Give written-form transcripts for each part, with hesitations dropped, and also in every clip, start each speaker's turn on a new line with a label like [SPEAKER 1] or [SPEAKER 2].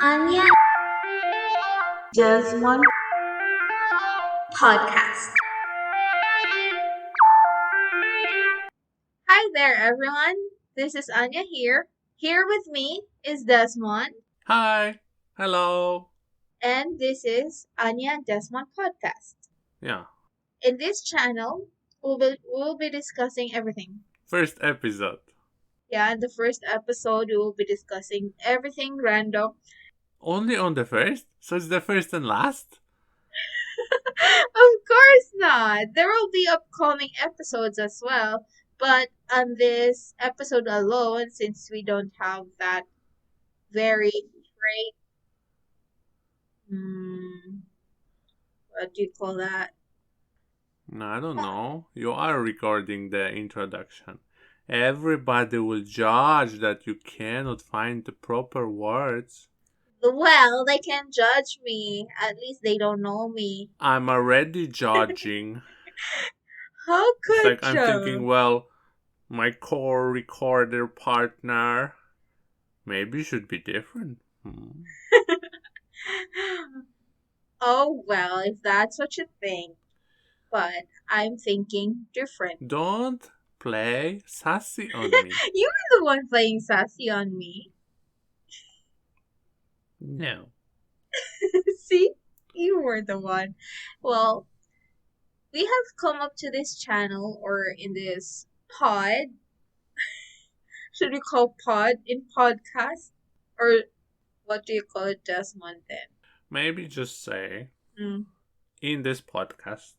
[SPEAKER 1] Anja Desmond Podcast. Hi there, everyone. This is Anja here. Here with me is Desmond,
[SPEAKER 2] Hi. Hello.
[SPEAKER 1] and this is Anja Desmond Podcast.
[SPEAKER 2] Yeah.
[SPEAKER 1] In this channel, we'll be discussing everything.
[SPEAKER 2] First episode.
[SPEAKER 1] Yeah, in the first episode, we will be discussing everything random.
[SPEAKER 2] Only on the first? So it's the first and last?
[SPEAKER 1] Of course not. There will be upcoming episodes as well. But on this episode alone, since we don't have that very great, what do you call that?
[SPEAKER 2] No, I don't know. You are recording the introduction. Everybody will judge that you cannot find the proper words.
[SPEAKER 1] Well, they can judge me. At least they don't know me.
[SPEAKER 2] I'm already judging.
[SPEAKER 1] How
[SPEAKER 2] It's
[SPEAKER 1] could
[SPEAKER 2] like I'm thinking, well, my core recorder partner maybe should be different.
[SPEAKER 1] Oh, well, if that's what you think. But I'm thinking different.
[SPEAKER 2] Don't play sassy on me.
[SPEAKER 1] You were the one playing sassy on me.
[SPEAKER 2] No.
[SPEAKER 1] See? You were the one. Well, we have come up to this channel or in this pod. Should we call pod in podcast? Or what do you call it, Desmond, then?
[SPEAKER 2] Maybe just say
[SPEAKER 1] Mm,
[SPEAKER 2] in this podcast.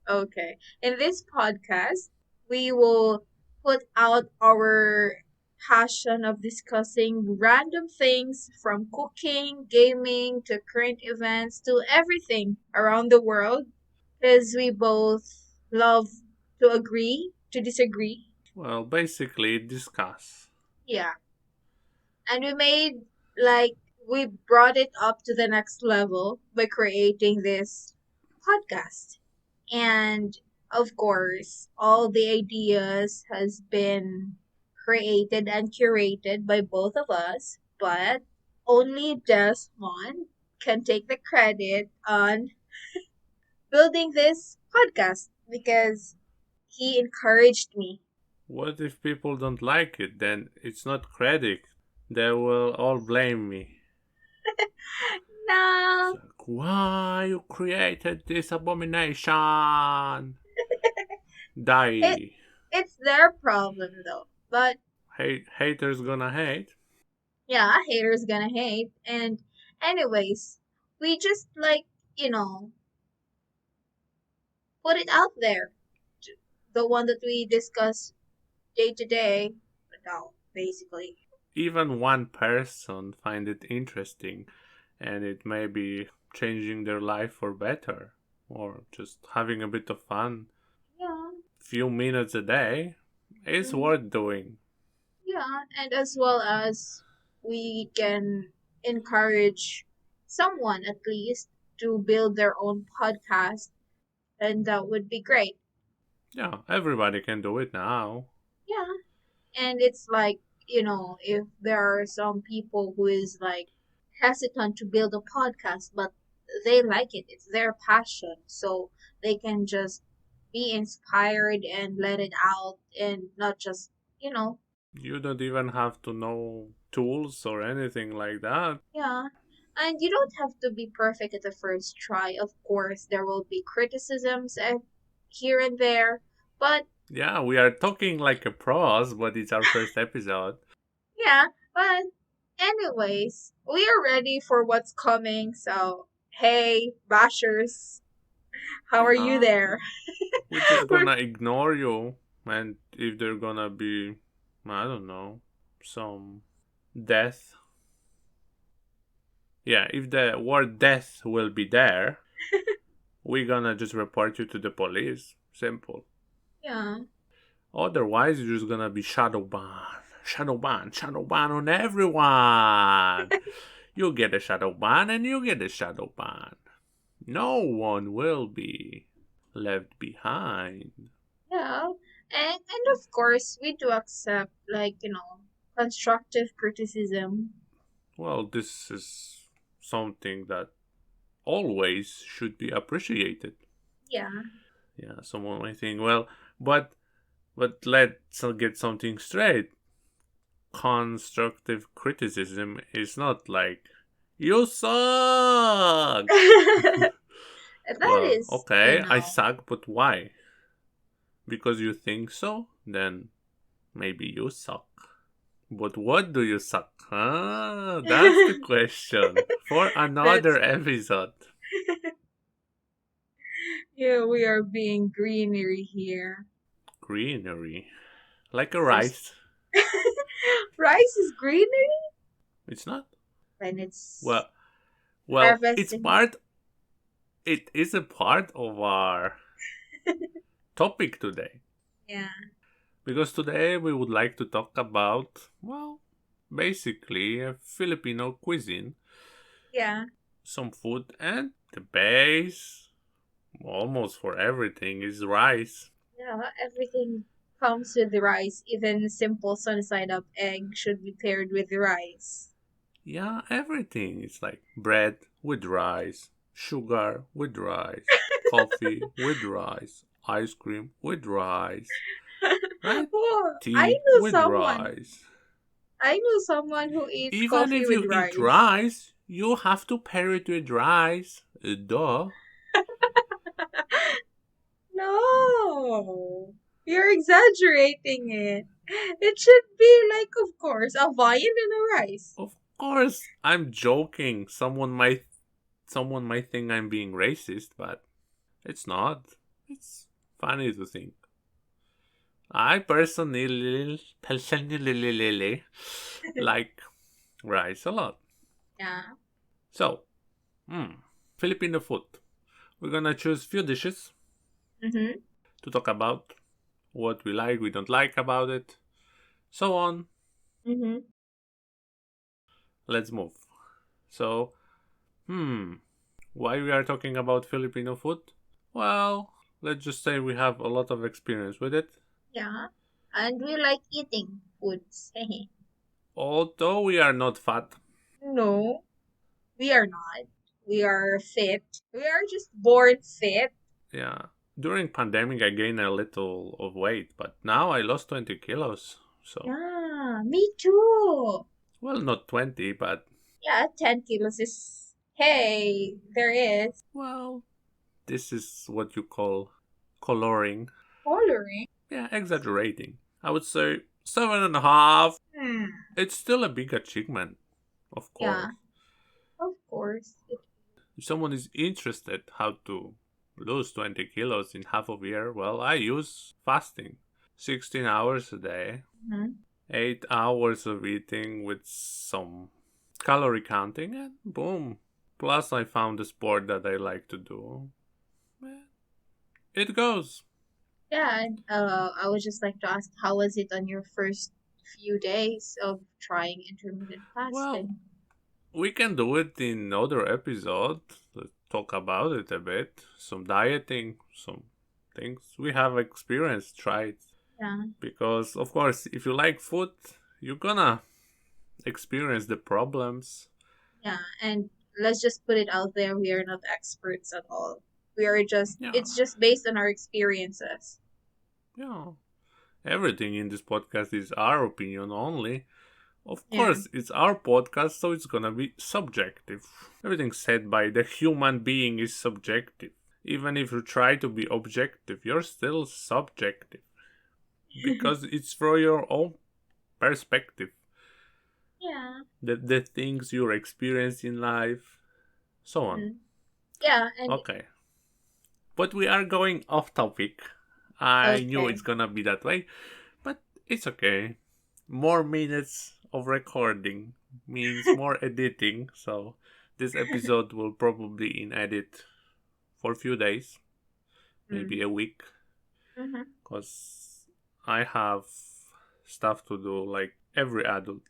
[SPEAKER 1] okay. In this podcast, we will put out our passion of discussing random things from cooking, gaming, to current events, to everything around the world. Because we both love to agree, to disagree.
[SPEAKER 2] Well, basically, discuss.
[SPEAKER 1] Yeah. And we brought it up to the next level by creating this podcast. And of course, all the ideas has been created and curated by both of us, but only Desmond can take the credit on building this podcast because he encouraged me.
[SPEAKER 2] What if people don't like it? Then it's not credit. They will all blame me.
[SPEAKER 1] No,
[SPEAKER 2] It's like, why you created this abomination? Die.
[SPEAKER 1] it's their problem though. But
[SPEAKER 2] Haters gonna hate.
[SPEAKER 1] yeah, haters gonna hate. And anyways, we just you know, put it out there. The one that we discuss day to day. No, basically.
[SPEAKER 2] Even one person find it interesting, and it may be changing their life for better, or just having a bit of fun.
[SPEAKER 1] Yeah.
[SPEAKER 2] Few minutes a day is
[SPEAKER 1] Mhm.
[SPEAKER 2] worth doing.
[SPEAKER 1] Yeah, and as well as we can encourage someone at least to build their own podcast, and that would be great.
[SPEAKER 2] Yeah, everybody can do it now.
[SPEAKER 1] Yeah, and it's if there are some people who is hesitant to build a podcast, but they like it, it's their passion, so they can just be inspired and let it out and not just, you know,
[SPEAKER 2] You don't even have to know tools or anything like that.
[SPEAKER 1] yeah. And you don't have to be perfect at the first try. Of course, there will be criticisms here and there, but
[SPEAKER 2] Yeah, we are talking like a pros, but it's our first episode.
[SPEAKER 1] yeah, but anyways, we are ready for what's coming. So, hey, bashers, how are you
[SPEAKER 2] Yeah,
[SPEAKER 1] there?
[SPEAKER 2] we're just
[SPEAKER 1] We're-
[SPEAKER 2] gonna ignore you, and if they're gonna be, I don't know, some death. Yeah, if the word death will be there, we're gonna just report you to the police. Simple.
[SPEAKER 1] yeah.
[SPEAKER 2] Otherwise, you're just gonna be shadow ban. Shadow ban on everyone. You get a shadow ban and you get a shadow ban. No one will be left behind.
[SPEAKER 1] Yeah. And of course, we do accept constructive criticism.
[SPEAKER 2] Well, this is something that always should be appreciated.
[SPEAKER 1] Yeah.
[SPEAKER 2] Yeah, someone might think, well, but let's get something straight. Constructive criticism is not like you suck.
[SPEAKER 1] That
[SPEAKER 2] Well,
[SPEAKER 1] is,
[SPEAKER 2] okay, I suck, but why? Because you think so? Then maybe you suck. But what do you suck? That's the question for
[SPEAKER 1] that's
[SPEAKER 2] another episode.
[SPEAKER 1] yeah, we are being greenery here.
[SPEAKER 2] Greenery. Like a
[SPEAKER 1] There's
[SPEAKER 2] rice.
[SPEAKER 1] rice is greenery
[SPEAKER 2] It's not?
[SPEAKER 1] when it's
[SPEAKER 2] Well, it's
[SPEAKER 1] harvesting.
[SPEAKER 2] part. It is a part of our topic today.
[SPEAKER 1] Yeah.
[SPEAKER 2] Because today we would like to talk about, well, basically a Filipino cuisine,
[SPEAKER 1] Yeah.
[SPEAKER 2] some food, and the base almost for everything is rice.
[SPEAKER 1] Yeah. Everything comes with the rice. Even simple sun side up egg should be paired with the rice.
[SPEAKER 2] Yeah, everything. It's like bread with rice, sugar with rice, coffee with rice, ice cream with rice, right?
[SPEAKER 1] Oh,
[SPEAKER 2] Tea with rice.
[SPEAKER 1] I know someone who eats
[SPEAKER 2] Even
[SPEAKER 1] coffee
[SPEAKER 2] if
[SPEAKER 1] with
[SPEAKER 2] you eat
[SPEAKER 1] rice.
[SPEAKER 2] rice, you have to pair it with rice. Duh.
[SPEAKER 1] No, you're exaggerating it. It should be like, of course, a viand and a rice.
[SPEAKER 2] Of course, I'm joking. Someone might think I'm being racist, but it's not. It's funny to think. I personally like rice a lot.
[SPEAKER 1] Yeah.
[SPEAKER 2] So, Filipino food. We're gonna choose few dishes
[SPEAKER 1] Mm-hmm.
[SPEAKER 2] to talk about what we like, we don't like about it, so on.
[SPEAKER 1] Mm-hmm.
[SPEAKER 2] Let's move. So, why we are talking about Filipino food? Well, let's just say we have a lot of experience with it.
[SPEAKER 1] Yeah. And we like eating foods.
[SPEAKER 2] Although we are not fat.
[SPEAKER 1] No, we are not. We are fit. We are just born fit.
[SPEAKER 2] Yeah. During pandemic, I gained a little of weight, but now I lost 20 kilos. So,
[SPEAKER 1] Yeah, me too.
[SPEAKER 2] well, not 20, but,
[SPEAKER 1] Yeah, 10 kilos is. Hey, there is.
[SPEAKER 2] well, this is what you call coloring.
[SPEAKER 1] Coloring.
[SPEAKER 2] Yeah, exaggerating. I would say 7.5.
[SPEAKER 1] Hmm.
[SPEAKER 2] It's still a big achievement, of
[SPEAKER 1] Yeah,
[SPEAKER 2] course.
[SPEAKER 1] of course.
[SPEAKER 2] If someone is interested how to lose 20 kilos in half of a year, well, I use fasting. 16 hours a day,
[SPEAKER 1] Mhm.
[SPEAKER 2] 8 hours of eating with some calorie counting, and boom. Plus, I found a sport that I like to do. It goes.
[SPEAKER 1] Yeah, and, I would just like to ask, how was it on your first few days of trying intermittent
[SPEAKER 2] Well,
[SPEAKER 1] fasting?
[SPEAKER 2] we can do it in another episode. Let's talk about it a bit. Some dieting, some things we have experienced, tried.
[SPEAKER 1] Yeah,
[SPEAKER 2] Because, of course, if you like food, you're gonna experience the problems.
[SPEAKER 1] yeah, and let's just put it out there, we are not experts at all. We are just,
[SPEAKER 2] Yeah,
[SPEAKER 1] it's just based on our experiences.
[SPEAKER 2] yeah. Everything in this podcast is our opinion only. Of
[SPEAKER 1] Yeah.
[SPEAKER 2] course, it's our podcast, so it's gonna be subjective. Everything said by the human being is subjective. Even if you try to be objective, you're still subjective. Because it's from your own perspective.
[SPEAKER 1] Yeah.
[SPEAKER 2] The things you experience in life, so on.
[SPEAKER 1] Mhm. Yeah, and
[SPEAKER 2] Okay. But we are going off topic. I knew
[SPEAKER 1] okay.
[SPEAKER 2] it's gonna be that way, but it's okay. More minutes of recording means more editing, so this episode will probably in edit for a few days, maybe a week,
[SPEAKER 1] Mm-hmm.
[SPEAKER 2] because I have stuff to do like every adult.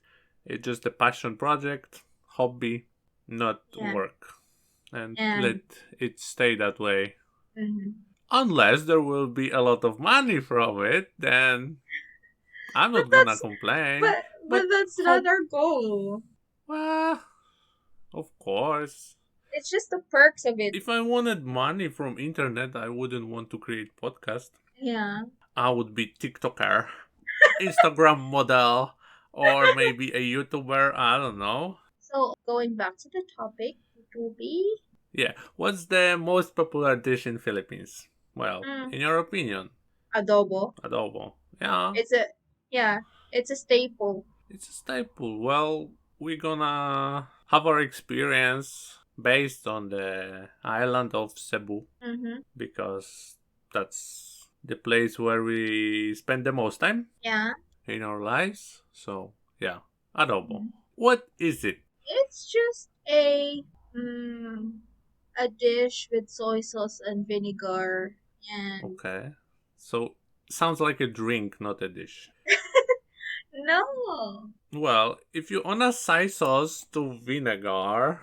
[SPEAKER 2] It's just a passion project, hobby, not
[SPEAKER 1] Yeah.
[SPEAKER 2] work. And let
[SPEAKER 1] And
[SPEAKER 2] it stay that way.
[SPEAKER 1] mhm.
[SPEAKER 2] Unless there will be a lot of money from it, then I'm
[SPEAKER 1] But
[SPEAKER 2] not gonna
[SPEAKER 1] that's
[SPEAKER 2] complain.
[SPEAKER 1] but
[SPEAKER 2] But
[SPEAKER 1] that's not
[SPEAKER 2] hope,
[SPEAKER 1] our goal.
[SPEAKER 2] well, Of course.
[SPEAKER 1] It's just the perks of it.
[SPEAKER 2] If I wanted money from internet, I wouldn't want to create podcast.
[SPEAKER 1] Yeah.
[SPEAKER 2] I would be TikToker, Instagram model, or maybe a YouTuber. I don't know.
[SPEAKER 1] So going back to the topic, it will be
[SPEAKER 2] Yeah. What's the most popular dish in Philippines? Well,
[SPEAKER 1] mm,
[SPEAKER 2] in your opinion,
[SPEAKER 1] adobo.
[SPEAKER 2] adobo. Yeah,
[SPEAKER 1] It's a yeah, it's a staple.
[SPEAKER 2] it's a staple. Well, we're gonna have our experience based on the island of Cebu
[SPEAKER 1] Mm-hmm.
[SPEAKER 2] because that's the place where we spend the most time
[SPEAKER 1] Yeah.
[SPEAKER 2] in our lives. So, yeah, adobo.
[SPEAKER 1] Mhm.
[SPEAKER 2] What is it?
[SPEAKER 1] It's just mm, a dish with soy sauce and vinegar and
[SPEAKER 2] Okay. So, sounds like a drink, not a dish.
[SPEAKER 1] no.
[SPEAKER 2] Well, if you on a soy sauce to vinegar,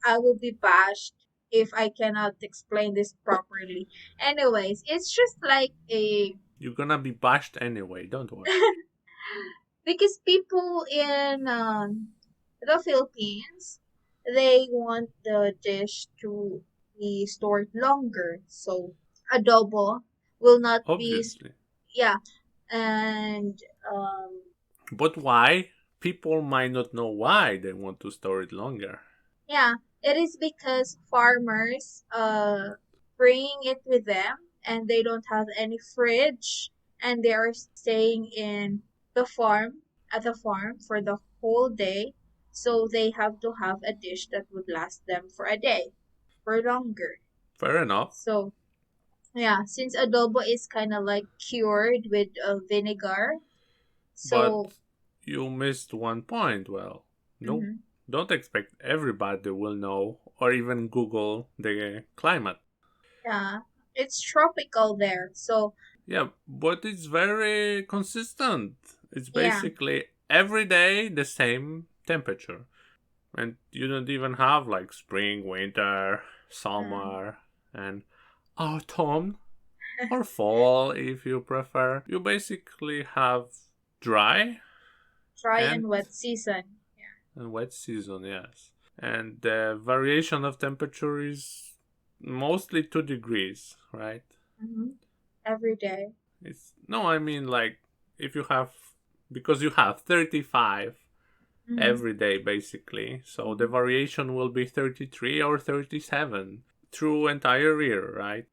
[SPEAKER 1] I will be bashed if I cannot explain this properly. Anyways, it's just like a
[SPEAKER 2] you're gonna be bashed anyway, don't worry.
[SPEAKER 1] because people in the Philippines they want the dish to be stored longer. So adobo will not be
[SPEAKER 2] Obviously.
[SPEAKER 1] yeah and um
[SPEAKER 2] But why? People might not know why they want to store it longer.
[SPEAKER 1] yeah, it is because farmers bring it with them and they don't have any fridge and they are staying in the farm at the farm for the whole day. So they have to have a dish that would last them for a day or longer.
[SPEAKER 2] Fair enough.
[SPEAKER 1] So yeah, since adobo is kind of like cured with vinegar,
[SPEAKER 2] But
[SPEAKER 1] so
[SPEAKER 2] you missed one point. Well, no,
[SPEAKER 1] mhm,
[SPEAKER 2] don't expect everybody will know or even Google the climate.
[SPEAKER 1] yeah, it's tropical there. So
[SPEAKER 2] Yeah, but it's very consistent. It's
[SPEAKER 1] yeah.
[SPEAKER 2] basically every day the same temperature. And you don't even have like spring, winter,
[SPEAKER 1] Mm.
[SPEAKER 2] summer, and autumn or fall if you prefer. You basically have dry
[SPEAKER 1] Dry
[SPEAKER 2] and,
[SPEAKER 1] and wet season.
[SPEAKER 2] and wet season, yes. And the variation of temperature is mostly 2 degrees, right?
[SPEAKER 1] Mm-hmm. Every day.
[SPEAKER 2] It's no, I mean like if you have because you have 35
[SPEAKER 1] Mm-hmm.
[SPEAKER 2] every day basically. So the
[SPEAKER 1] Mm-hmm.
[SPEAKER 2] variation will be 33 or 37 through entire year, right?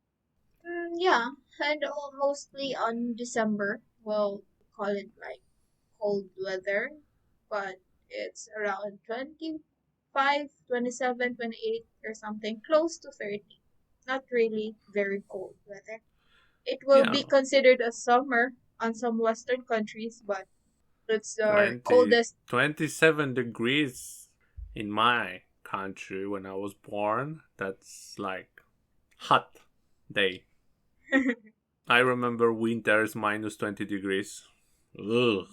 [SPEAKER 1] Yeah, and mostly on December. Well, call it like cold weather, but it's around 25, 27, 28, or something, close to 30. Not really very cold weather. It will
[SPEAKER 2] Yeah,
[SPEAKER 1] be considered a summer on some Western countries, but it's our
[SPEAKER 2] 20,
[SPEAKER 1] coldest.
[SPEAKER 2] 27 degrees in my country when I was born. That's like hot day. I remember winters minus 20 degrees. Ugh.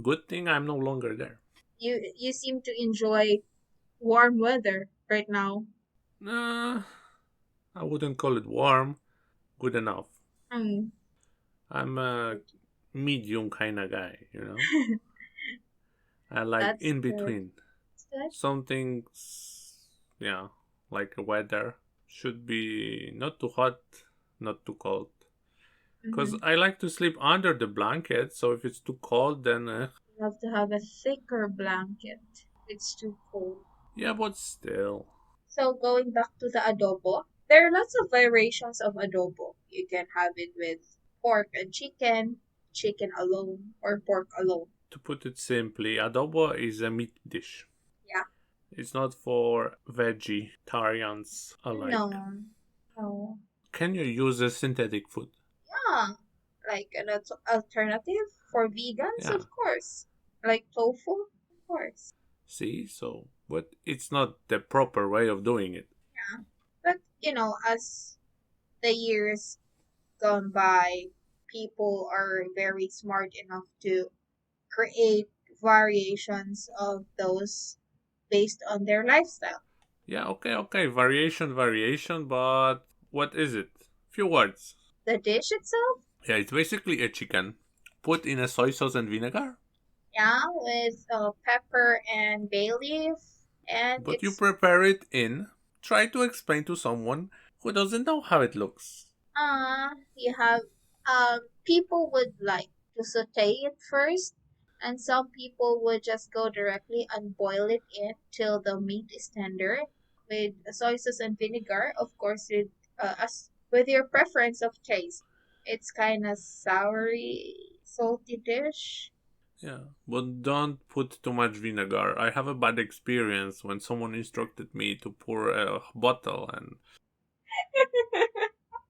[SPEAKER 2] Good thing I'm no longer there.
[SPEAKER 1] You seem to enjoy warm weather right now.
[SPEAKER 2] Nah, I wouldn't call it warm. Good enough.
[SPEAKER 1] Hmm.
[SPEAKER 2] I'm a medium kind of guy. I like
[SPEAKER 1] That's
[SPEAKER 2] in
[SPEAKER 1] good.
[SPEAKER 2] between.
[SPEAKER 1] That's good.
[SPEAKER 2] Some things, yeah, like the weather should be not too hot, not too cold. Because
[SPEAKER 1] Mm-hmm.
[SPEAKER 2] I like to sleep under the blanket, so if it's too cold, then
[SPEAKER 1] You have to have a thicker blanket. It's too cold.
[SPEAKER 2] yeah, but still.
[SPEAKER 1] So going back to the adobo, there are lots of variations of adobo. You can have it with pork and chicken alone, or pork alone.
[SPEAKER 2] To put it simply, adobo is a meat dish.
[SPEAKER 1] Yeah.
[SPEAKER 2] It's not for vegetarians
[SPEAKER 1] No.
[SPEAKER 2] alike.
[SPEAKER 1] No.
[SPEAKER 2] Can you use a synthetic food?
[SPEAKER 1] Yeah. Like an alternative for vegans,
[SPEAKER 2] Yeah.
[SPEAKER 1] of course. Like tofu, of course.
[SPEAKER 2] See, so but it's not the proper way of doing it.
[SPEAKER 1] Yeah. But as the years gone by, people are very smart enough to create variations of those based on their lifestyle.
[SPEAKER 2] Yeah, okay, variation, but what is it? Few words.
[SPEAKER 1] The dish itself,
[SPEAKER 2] Yeah, it's basically a chicken put in a soy sauce and vinegar.
[SPEAKER 1] yeah, with pepper and bay leaf and
[SPEAKER 2] But you
[SPEAKER 1] it's
[SPEAKER 2] prepare it in. Try to explain to someone who doesn't know how it looks.
[SPEAKER 1] you have people would like to saute it first, and some people would just go directly and boil it in till the meat is tender with soy sauce and vinegar, of course, with your preference of taste. It's kind of soury, salty dish.
[SPEAKER 2] Yeah, but don't put too much vinegar. I have a bad experience when someone instructed me to pour a bottle and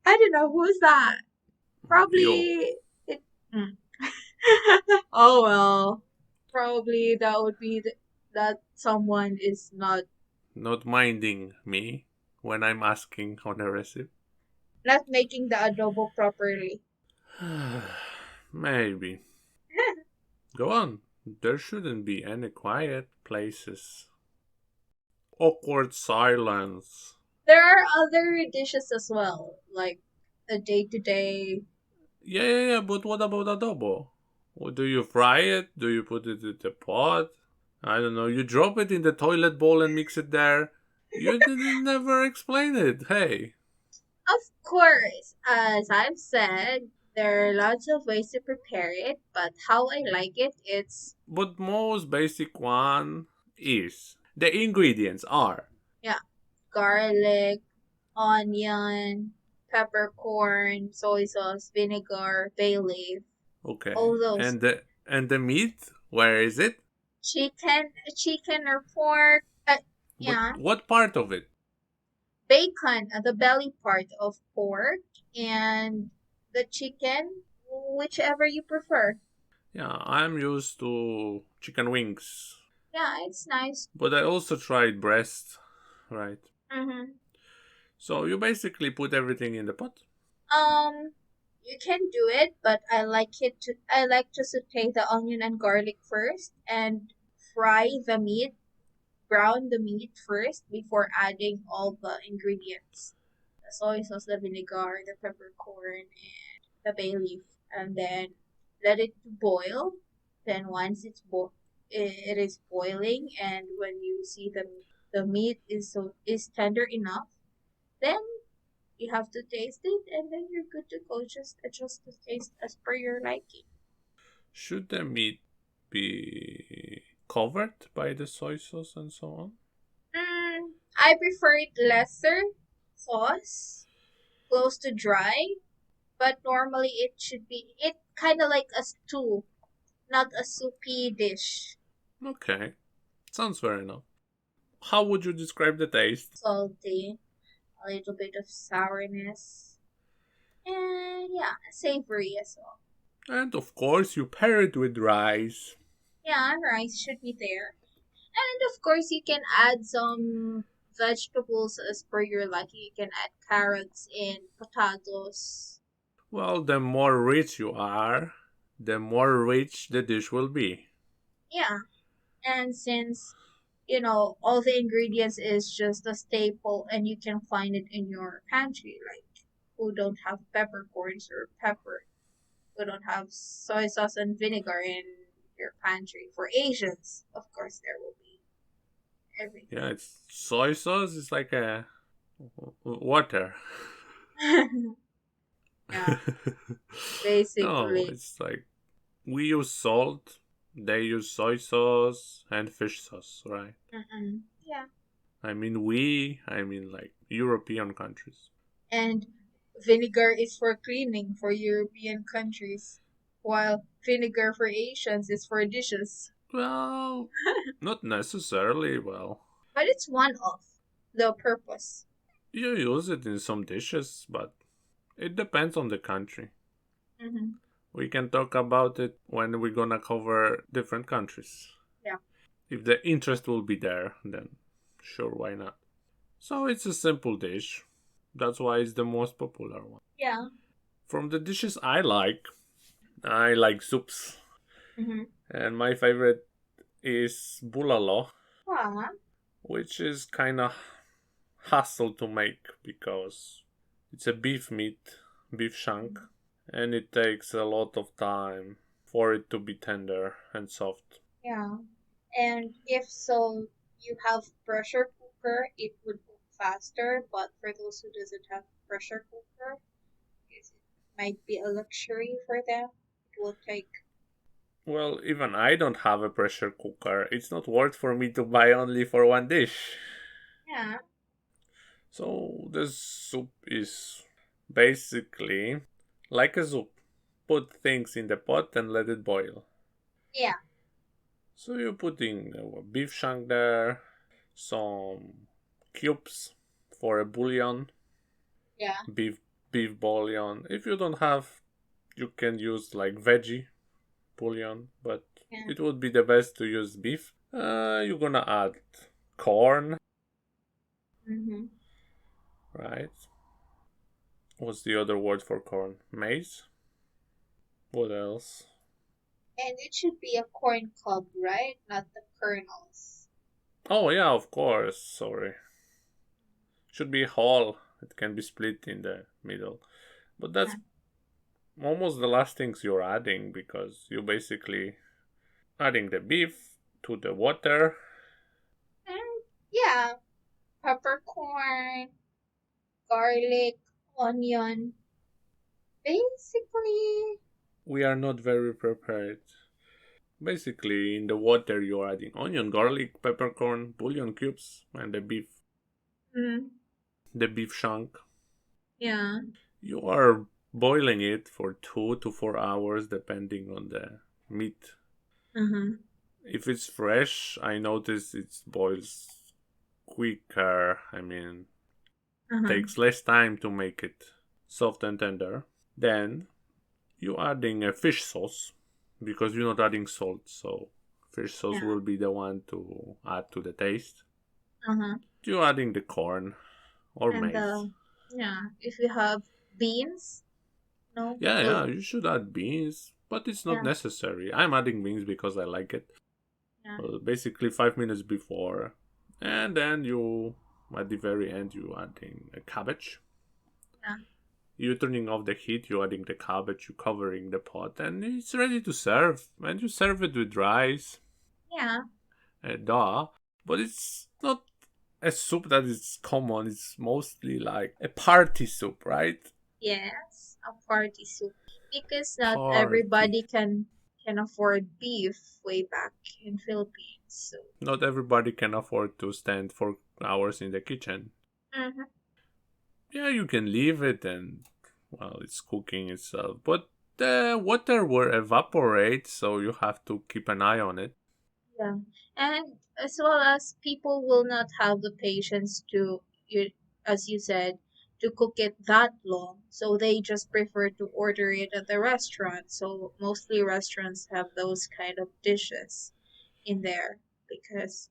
[SPEAKER 1] I don't know who's that.
[SPEAKER 2] yo,
[SPEAKER 1] Probably it. Mm. Oh well, probably that would be that someone is
[SPEAKER 2] not minding me when I'm asking on a recipe.
[SPEAKER 1] not making the adobo properly.
[SPEAKER 2] Maybe. Go on. There shouldn't be any quiet places. Awkward silence.
[SPEAKER 1] There are other dishes as well, like a day to day.
[SPEAKER 2] Yeah, but what about adobo? What, do you fry it? Do you put it in the pot? I don't know. You drop it in the toilet bowl and mix it there. You didn't never explain it. Hey.
[SPEAKER 1] Of course, as I've said, there are lots of ways to prepare it, but how I like it, it's
[SPEAKER 2] But most basic one is the ingredients are
[SPEAKER 1] yeah, garlic, onion, peppercorn, soy sauce, vinegar, bay leaf,
[SPEAKER 2] okay.
[SPEAKER 1] all those.
[SPEAKER 2] And the meat, where is it?
[SPEAKER 1] Chicken or pork.
[SPEAKER 2] But
[SPEAKER 1] Yeah,
[SPEAKER 2] what part of it?
[SPEAKER 1] bacon, the belly part of pork, and the chicken, whichever you prefer.
[SPEAKER 2] Yeah, I'm used to chicken wings,
[SPEAKER 1] Yeah, it's nice.
[SPEAKER 2] but I also tried breast, right?
[SPEAKER 1] Mm-hmm.
[SPEAKER 2] So you basically put everything in the pot.
[SPEAKER 1] Um, you can do it, but I like to saute the onion and garlic first and fry the meat, brown the meat first before adding all the ingredients. The soy sauce, the vinegar, the peppercorn, and the bay leaf, and then let it boil. Then once it is boiling, and when you see the meat is tender enough, then you have to taste it, and then you're good to go. Just adjust the taste as per your liking.
[SPEAKER 2] Should the meat be covered by the soy sauce and so on?
[SPEAKER 1] I prefer it lesser sauce, close to dry, but normally it kind of like a stew, not a soupy dish.
[SPEAKER 2] Okay, sounds fair enough. How would you describe the taste?
[SPEAKER 1] Salty, a little bit of sourness, and yeah, savory as well.
[SPEAKER 2] And of course, you pair it with rice.
[SPEAKER 1] Yeah, rice should be there. And of course, you can add some vegetables as per your liking. You can add carrots and potatoes.
[SPEAKER 2] Well, the more rich you are, the more rich the dish will be.
[SPEAKER 1] Yeah, and since all the ingredients is just a staple, and you can find it in your pantry, like who don't have peppercorns or pepper, who don't have soy sauce and vinegar in your pantry. For Asians, of course, there will be
[SPEAKER 2] Yeah,
[SPEAKER 1] everything.
[SPEAKER 2] it's soy sauce is like a water.
[SPEAKER 1] Yeah,
[SPEAKER 2] No,
[SPEAKER 1] basically.
[SPEAKER 2] it's like we use salt, they use soy sauce and fish sauce, right?
[SPEAKER 1] Yeah.
[SPEAKER 2] I mean like European countries.
[SPEAKER 1] And vinegar is for cleaning for European countries, while vinegar for Asians is for dishes.
[SPEAKER 2] Well, not necessarily. Well,
[SPEAKER 1] But it's one of the purpose.
[SPEAKER 2] you use it in some dishes, but it depends on the country.
[SPEAKER 1] Mm-hmm.
[SPEAKER 2] We can talk about it when we're gonna cover different countries.
[SPEAKER 1] Yeah.
[SPEAKER 2] If the interest will be there, then sure, why not? So it's a simple dish. That's why it's the most popular one.
[SPEAKER 1] Yeah.
[SPEAKER 2] From the dishes I like soups.
[SPEAKER 1] Mm-hmm.
[SPEAKER 2] And my favorite is bulalo,
[SPEAKER 1] Ah,
[SPEAKER 2] which is kind of hassle to make because it's a beef shank, and it takes a lot of time for it to be tender and soft.
[SPEAKER 1] yeah. And if so, you have pressure cooker, it would cook faster. But for those who doesn't have pressure cooker, it might be a luxury for them. It will take.
[SPEAKER 2] Well, even I don't have a pressure cooker. It's not worth for me to buy only for one dish.
[SPEAKER 1] Yeah.
[SPEAKER 2] So the soup is basically like a soup. Put things in the pot and let it boil.
[SPEAKER 1] Yeah.
[SPEAKER 2] So you're putting a beef shank there, some cubes for a bouillon,
[SPEAKER 1] Yeah.
[SPEAKER 2] beef bouillon. If you don't have, you can use like veggie bouillon, but
[SPEAKER 1] Yeah.
[SPEAKER 2] it would be the best to use beef. You're gonna add corn,
[SPEAKER 1] Mm-hmm.
[SPEAKER 2] right? What's the other word for corn? Maize? What else?
[SPEAKER 1] And it should be a corn cob, right? Not the kernels.
[SPEAKER 2] Oh yeah, of course. Sorry. Should be whole. It can be split in the middle. But that's
[SPEAKER 1] Yeah.
[SPEAKER 2] almost the last things you're adding because you're basically adding the beef to the water.
[SPEAKER 1] And yeah, peppercorn, garlic, onion. Basically,
[SPEAKER 2] We are not very prepared. Basically, in the water, you're adding onion, garlic, peppercorn, bouillon cubes, and
[SPEAKER 1] mm,
[SPEAKER 2] the beef chunk.
[SPEAKER 1] yeah.
[SPEAKER 2] You are boiling it for 2 to 4 hours, depending on the meat.
[SPEAKER 1] Uh-huh.
[SPEAKER 2] If it's fresh, I notice it boils quicker. I mean,
[SPEAKER 1] Uh-huh.
[SPEAKER 2] takes less time to make it soft and tender. Then you adding a fish sauce because you're not adding salt, so fish sauce
[SPEAKER 1] Yeah.
[SPEAKER 2] will be the one to add to the taste.
[SPEAKER 1] Uh-huh.
[SPEAKER 2] You're adding the corn or
[SPEAKER 1] And
[SPEAKER 2] maize.
[SPEAKER 1] yeah, if you have beans, no,
[SPEAKER 2] Yeah,
[SPEAKER 1] well,
[SPEAKER 2] you should add beans, but it's not
[SPEAKER 1] yeah,
[SPEAKER 2] necessary. I'm adding beans because I like it.
[SPEAKER 1] yeah,
[SPEAKER 2] Basically 5 minutes before, and then you at the very end you adding a cabbage.
[SPEAKER 1] yeah,
[SPEAKER 2] You're turning off the heat, you're adding the cabbage, you're covering the pot, and it's ready to serve. And you serve it with rice,
[SPEAKER 1] yeah.
[SPEAKER 2] duh. But it's not a soup that is common. It's mostly like a party soup, right?
[SPEAKER 1] Yes, a party soup because not
[SPEAKER 2] Party.
[SPEAKER 1] everybody can afford beef way back in Philippines. So,
[SPEAKER 2] Not everybody can afford to stand for hours in the kitchen.
[SPEAKER 1] mhm,
[SPEAKER 2] Yeah, you can leave it and, well, it's cooking itself. But the water will evaporate, so you have to keep an eye on it.
[SPEAKER 1] yeah, and as well as people will not have the patience to you, as you said, to cook it that long. So they just prefer to order it at the restaurant. So mostly restaurants have those kind of dishes in there because.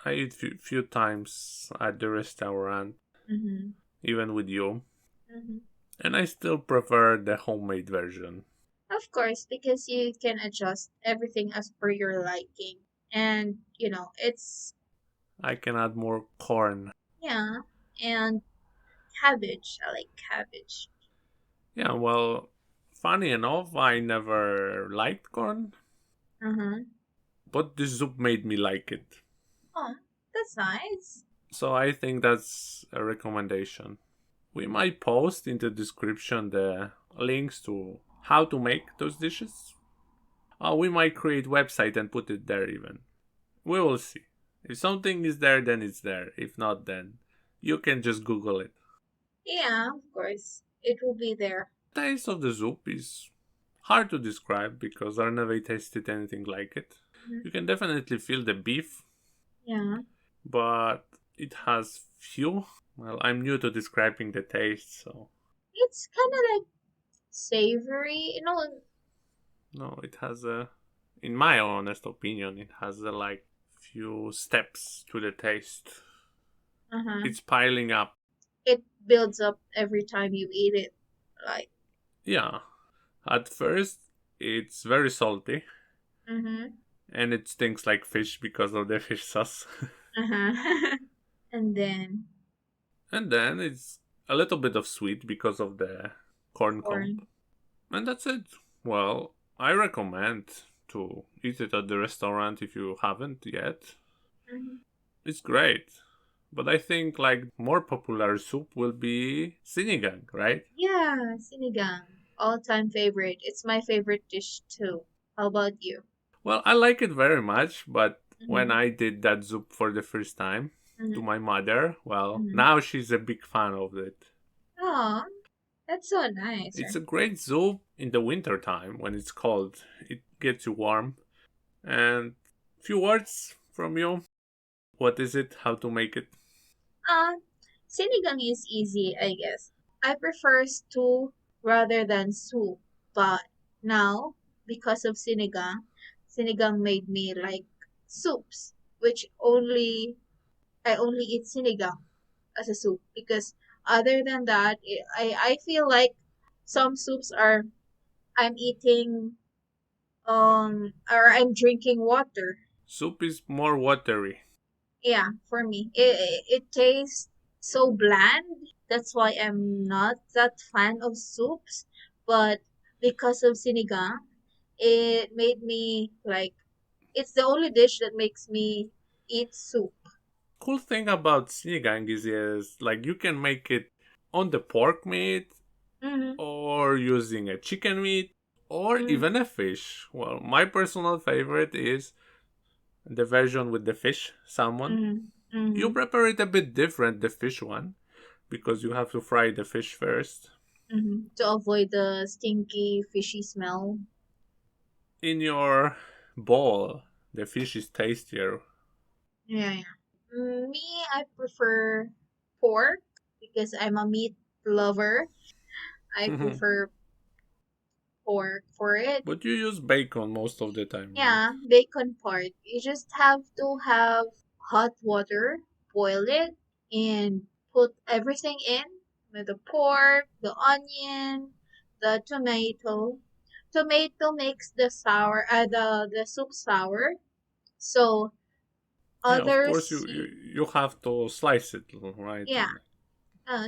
[SPEAKER 2] I eat few times at the restaurant,
[SPEAKER 1] Mm-hmm.
[SPEAKER 2] even with you,
[SPEAKER 1] Mm-hmm.
[SPEAKER 2] and I still prefer the homemade version.
[SPEAKER 1] Of course, because you can adjust everything as per your liking. And, it's,
[SPEAKER 2] I can add more corn.
[SPEAKER 1] yeah, and cabbage. I like cabbage.
[SPEAKER 2] Yeah, well, funny enough, I never liked corn,
[SPEAKER 1] Uh-huh.
[SPEAKER 2] but this soup made me like it.
[SPEAKER 1] Oh, that's nice.
[SPEAKER 2] So I think that's a recommendation. We might post in the description the links to how to make those dishes. We might create website and put it there even. We will see. If something is there, then it's there. If not, then you can just Google it.
[SPEAKER 1] Yeah, of course. It will be there.
[SPEAKER 2] Taste of the soup is hard to describe because I never tasted anything like it.
[SPEAKER 1] Mhm.
[SPEAKER 2] You can definitely feel the beef,
[SPEAKER 1] Yeah.
[SPEAKER 2] but it has few. Well, I'm new to describing the taste, so
[SPEAKER 1] It's kind of like savory.
[SPEAKER 2] no, it has a. In my honest opinion, it has a like few steps to the taste.
[SPEAKER 1] Uh-huh.
[SPEAKER 2] It's piling up.
[SPEAKER 1] It builds up every time you eat it. Like,
[SPEAKER 2] Yeah, at first it's very salty
[SPEAKER 1] mm-hmm.
[SPEAKER 2] and it stinks like fish because of the fish sauce.
[SPEAKER 1] Uh-huh. And then
[SPEAKER 2] And then it's a little bit of sweet because of the corn comb.
[SPEAKER 1] corn.
[SPEAKER 2] And that's it. Well, I recommend to eat it at the restaurant if you haven't yet.
[SPEAKER 1] Mm-hmm.
[SPEAKER 2] It's great. But I think like more popular soup will be sinigang, right?
[SPEAKER 1] Yeah, sinigang. All-time favorite. It's my favorite dish too. How about you?
[SPEAKER 2] Well, I like it very much, but when
[SPEAKER 1] Mm-hmm.
[SPEAKER 2] I did that soup for the first time to
[SPEAKER 1] Mm-hmm.
[SPEAKER 2] my mother, well,
[SPEAKER 1] Mm-hmm.
[SPEAKER 2] now she's a big fan of it.
[SPEAKER 1] Oh, that's so nice,
[SPEAKER 2] It's a
[SPEAKER 1] right?
[SPEAKER 2] great soup in the winter time when it's cold. It gets you warm. And few words from you. What is it? How to make it?
[SPEAKER 1] Uh, Sinigang is easy, I guess. I prefer stew rather than soup, but now, because of sinigang made me like soups, which I only eat sinigang as a soup because other than that, I feel like some soups are I'm eating or I'm drinking water.
[SPEAKER 2] Soup is more watery.
[SPEAKER 1] Yeah, for me, it tastes so bland. That's why I'm not that fan of soups. But because of sinigang, it made me like it's the only dish that makes me eat soup.
[SPEAKER 2] Cool thing about sinigang is like you can make it on the pork meat
[SPEAKER 1] Mm-hmm.
[SPEAKER 2] or using a chicken meat or
[SPEAKER 1] Mm-hmm.
[SPEAKER 2] even a fish. Well, my personal favorite is the version with the fish, salmon.
[SPEAKER 1] Mm-hmm.
[SPEAKER 2] You
[SPEAKER 1] Mm-hmm.
[SPEAKER 2] prepare it a bit different, the fish one, because you have to fry the fish first.
[SPEAKER 1] Mm-hmm. To avoid the stinky, fishy smell.
[SPEAKER 2] In your bowl, the fish is tastier.
[SPEAKER 1] Yeah, yeah. Me, I prefer pork because I'm a meat lover. I prefer pork for it.
[SPEAKER 2] But you use bacon most of the time, right?
[SPEAKER 1] Yeah, bacon part. You just have to have hot water, boil it, and put everything in with the pork, the onion, the tomato. Tomato makes the soup sour. So
[SPEAKER 2] Yeah, of course
[SPEAKER 1] others,
[SPEAKER 2] you have to slice it, right?
[SPEAKER 1] yeah,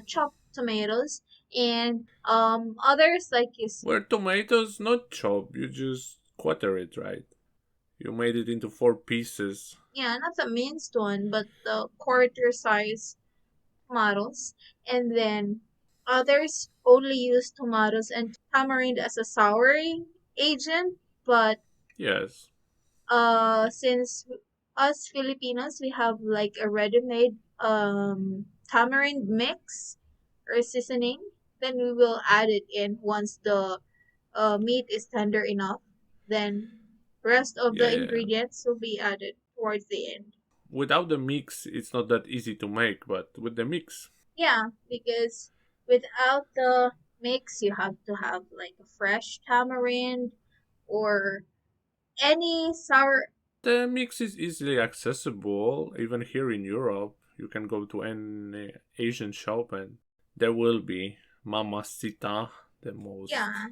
[SPEAKER 1] chopped tomatoes, and others like you
[SPEAKER 2] Where tomatoes not chopped, you just quarter it, right? You made it into four pieces.
[SPEAKER 1] yeah, not the minced one, but the quarter size tomatoes. And then others only use tomatoes and tamarind as a souring agent. But
[SPEAKER 2] Yes.
[SPEAKER 1] since us Filipinos, we have like a ready-made tamarind mix or seasoning, then we will add it in once the meat is tender enough. Then rest of
[SPEAKER 2] Yeah,
[SPEAKER 1] the
[SPEAKER 2] yeah, yeah.
[SPEAKER 1] ingredients will be added towards the end.
[SPEAKER 2] Without the mix, it's not that easy to make, but with the mix,
[SPEAKER 1] Yeah, because without the mix, you have to have like a fresh tamarind or any sour.
[SPEAKER 2] the mix is easily accessible. Even here in Europe, you can go to any Asian shop and there will be Mamacita, the most
[SPEAKER 1] Yeah,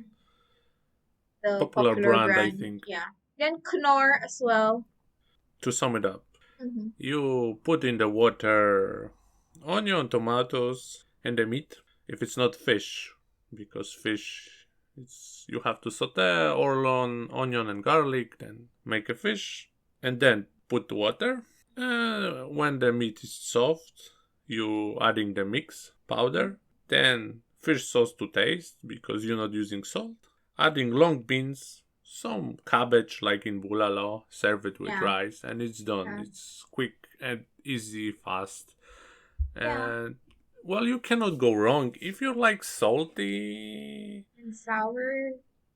[SPEAKER 1] the
[SPEAKER 2] popular
[SPEAKER 1] popular
[SPEAKER 2] brand, I
[SPEAKER 1] brand.
[SPEAKER 2] think.
[SPEAKER 1] Yeah. Then Knorr as well.
[SPEAKER 2] To sum it up,
[SPEAKER 1] Mm-hmm.
[SPEAKER 2] you put in the water onion, tomatoes, and the meat. If it's not fish, because fish, it's you have to saute all on onion and garlic, then make a fish, and then put water. When the meat is soft, you adding the mix powder, then fish sauce to taste because you're not using salt. Adding long beans, some cabbage like in Bulalo, serve it with
[SPEAKER 1] Yeah.
[SPEAKER 2] rice, and it's done.
[SPEAKER 1] Yeah.
[SPEAKER 2] It's quick and easy, fast.
[SPEAKER 1] Yeah.
[SPEAKER 2] And well, you cannot go wrong if you like salty,
[SPEAKER 1] And sour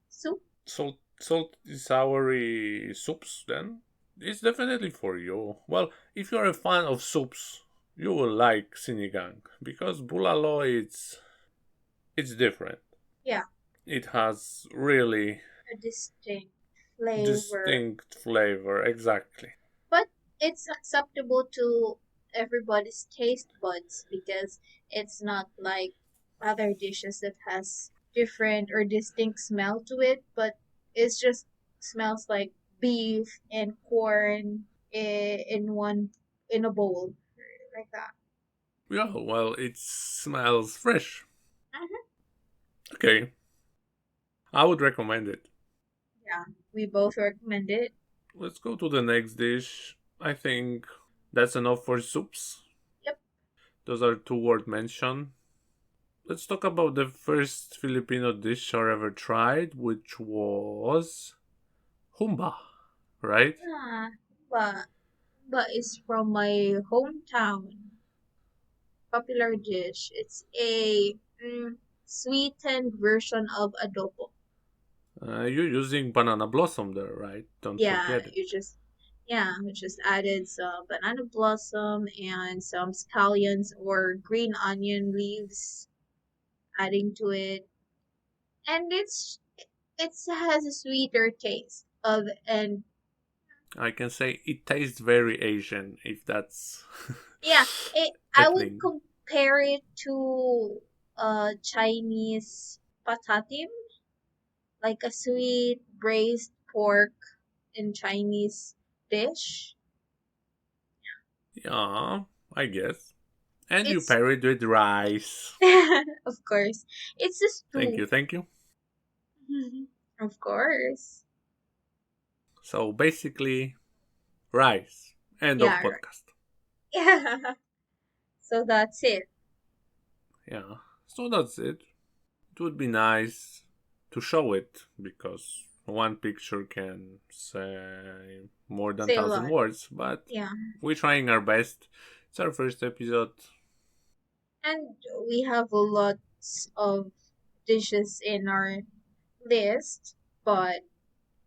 [SPEAKER 1] soup.
[SPEAKER 2] salty, soury soups. Then it's definitely for you. Well, if you're a fan of soups, you will like sinigang because bulalo it's different.
[SPEAKER 1] Yeah.
[SPEAKER 2] It has really
[SPEAKER 1] A distinct flavor.
[SPEAKER 2] distinct flavor. Exactly.
[SPEAKER 1] But it's acceptable to everybody's taste buds because it's not like other dishes that has different or distinct smell to it, but it's just smells like beef and corn in one in a bowl like that.
[SPEAKER 2] Yeah. Well, it smells fresh.
[SPEAKER 1] Hmm.
[SPEAKER 2] Okay, I would recommend it.
[SPEAKER 1] Yeah, we both recommend it.
[SPEAKER 2] Let's go to the next dish. I think That's enough for soups.
[SPEAKER 1] Yep.
[SPEAKER 2] Those are two word mention. Let's talk about the first Filipino dish I ever tried, which was Humba, right?
[SPEAKER 1] Yeah, but it's from my hometown. Popular dish. It's a sweetened version of adobo.
[SPEAKER 2] You're using banana blossom there, right? Don't
[SPEAKER 1] Yeah,
[SPEAKER 2] forget it.
[SPEAKER 1] we just added some banana blossom and some scallions or green onion leaves adding to it. And it has a sweeter taste of and
[SPEAKER 2] I can say it tastes very Asian, if that's
[SPEAKER 1] yeah,
[SPEAKER 2] a
[SPEAKER 1] I would
[SPEAKER 2] thing.
[SPEAKER 1] compare it to Chinese patatim, like a sweet braised pork in Chinese dish.
[SPEAKER 2] Yeah, I guess. And you
[SPEAKER 1] It's
[SPEAKER 2] pair it with rice.
[SPEAKER 1] of course, it's a
[SPEAKER 2] Thank
[SPEAKER 1] stew.
[SPEAKER 2] you, thank you.
[SPEAKER 1] Of course.
[SPEAKER 2] So basically, rice. End of
[SPEAKER 1] Yeah,
[SPEAKER 2] podcast.
[SPEAKER 1] yeah. So that's it.
[SPEAKER 2] Yeah, so that's it. It would be nice to show it because one picture can say more than
[SPEAKER 1] Say a
[SPEAKER 2] 1,000
[SPEAKER 1] lot.
[SPEAKER 2] words, but
[SPEAKER 1] Yeah.
[SPEAKER 2] we're trying our best. It's our first episode,
[SPEAKER 1] And we have a lots of dishes in our list, but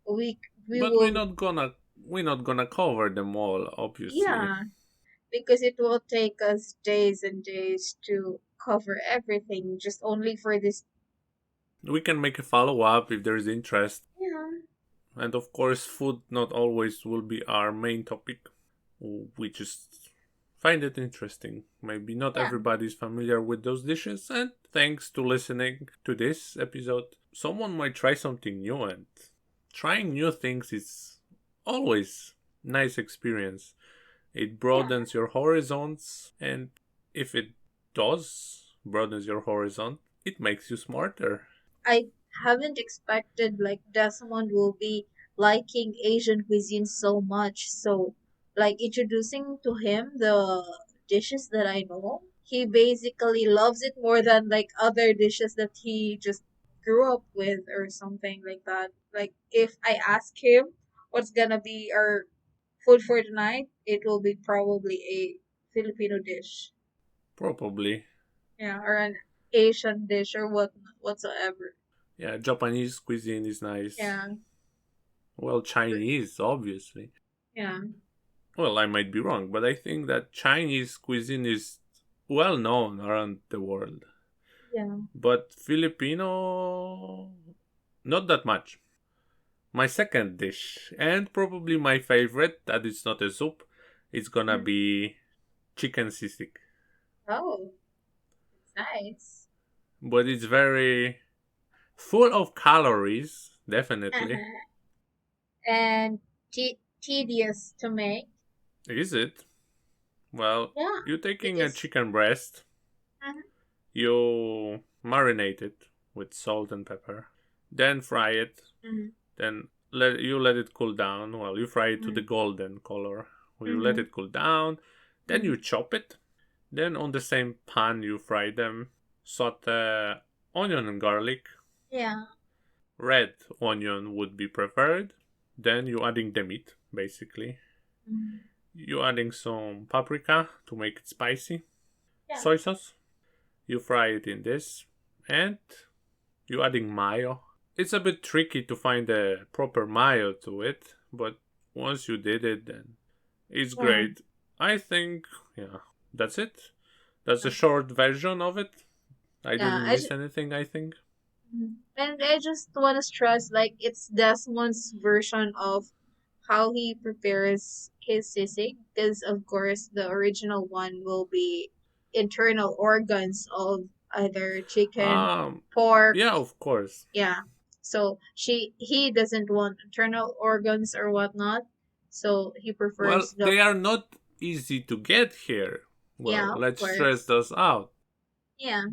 [SPEAKER 1] we we
[SPEAKER 2] but
[SPEAKER 1] will
[SPEAKER 2] we're not gonna cover them all, obviously.
[SPEAKER 1] yeah, because it will take us days and days to cover everything just only for this.
[SPEAKER 2] We can make a follow up if there's interest.
[SPEAKER 1] Yeah.
[SPEAKER 2] And of course, food not always will be our main topic. We just find it interesting. Maybe not
[SPEAKER 1] Yeah.
[SPEAKER 2] everybody's familiar with those dishes, and thanks to listening to this episode, someone might try something new, and trying new things is always nice experience. It
[SPEAKER 1] Yeah.
[SPEAKER 2] broadens your horizons, and if it does broadens your horizon, it makes you smarter.
[SPEAKER 1] I haven't expected like Desmond will be liking Asian cuisine so much. So, like introducing to him the dishes that I know, he basically loves it more than like other dishes that he just grew up with or something like that. Like if I ask him what's gonna be our food for tonight, it will be probably a Filipino dish.
[SPEAKER 2] Probably.
[SPEAKER 1] Yeah, or an Asian dish or whatsoever.
[SPEAKER 2] Yeah, Japanese cuisine is nice.
[SPEAKER 1] Yeah.
[SPEAKER 2] Well, Chinese, obviously.
[SPEAKER 1] Yeah.
[SPEAKER 2] Well, I might be wrong, but I think that Chinese cuisine is well known around the world.
[SPEAKER 1] Yeah.
[SPEAKER 2] But Filipino, not that much. My second dish, and probably my favorite, that is not a soup, it's gonna
[SPEAKER 1] Mm.
[SPEAKER 2] be chicken sisig.
[SPEAKER 1] Oh, it's nice.
[SPEAKER 2] But it's very full of calories, definitely.
[SPEAKER 1] Uh-huh. And tedious to make.
[SPEAKER 2] Is it? Well,
[SPEAKER 1] Yeah,
[SPEAKER 2] you're
[SPEAKER 1] it
[SPEAKER 2] taking a
[SPEAKER 1] is.
[SPEAKER 2] chicken breast,
[SPEAKER 1] Uh-huh.
[SPEAKER 2] you marinate it with salt and pepper, then fry it,
[SPEAKER 1] Mm-hmm.
[SPEAKER 2] then let it cool down. Well, you fry it to the golden color. You let
[SPEAKER 1] Mm-hmm.
[SPEAKER 2] it cool down, then
[SPEAKER 1] Mm-hmm.
[SPEAKER 2] you chop it. Then on the same pan you fry them. Saute onion and garlic.
[SPEAKER 1] Yeah.
[SPEAKER 2] Red onion would be preferred. Then you adding the meat basically.
[SPEAKER 1] Mm-hmm.
[SPEAKER 2] You adding some paprika to make it spicy.
[SPEAKER 1] Yeah.
[SPEAKER 2] Soy sauce. You fry it in this, and you adding mayo. It's a bit tricky to find the proper mayo to it, but once you did it, then it's
[SPEAKER 1] Yeah.
[SPEAKER 2] great. I think, yeah, that's it. That's a short version of it. I
[SPEAKER 1] Yeah.
[SPEAKER 2] didn't miss anything, I think.
[SPEAKER 1] And I just want to stress like it's Desmond's version of how he prepares his sisig because of course the original one will be internal organs of either chicken,
[SPEAKER 2] Um,
[SPEAKER 1] pork.
[SPEAKER 2] yeah, of course.
[SPEAKER 1] Yeah. So he doesn't want internal organs or whatnot. So he
[SPEAKER 2] Well,
[SPEAKER 1] prefers the
[SPEAKER 2] they are not easy to get here. Well,
[SPEAKER 1] yeah, of
[SPEAKER 2] let's stress
[SPEAKER 1] course.
[SPEAKER 2] those out.
[SPEAKER 1] Yeah.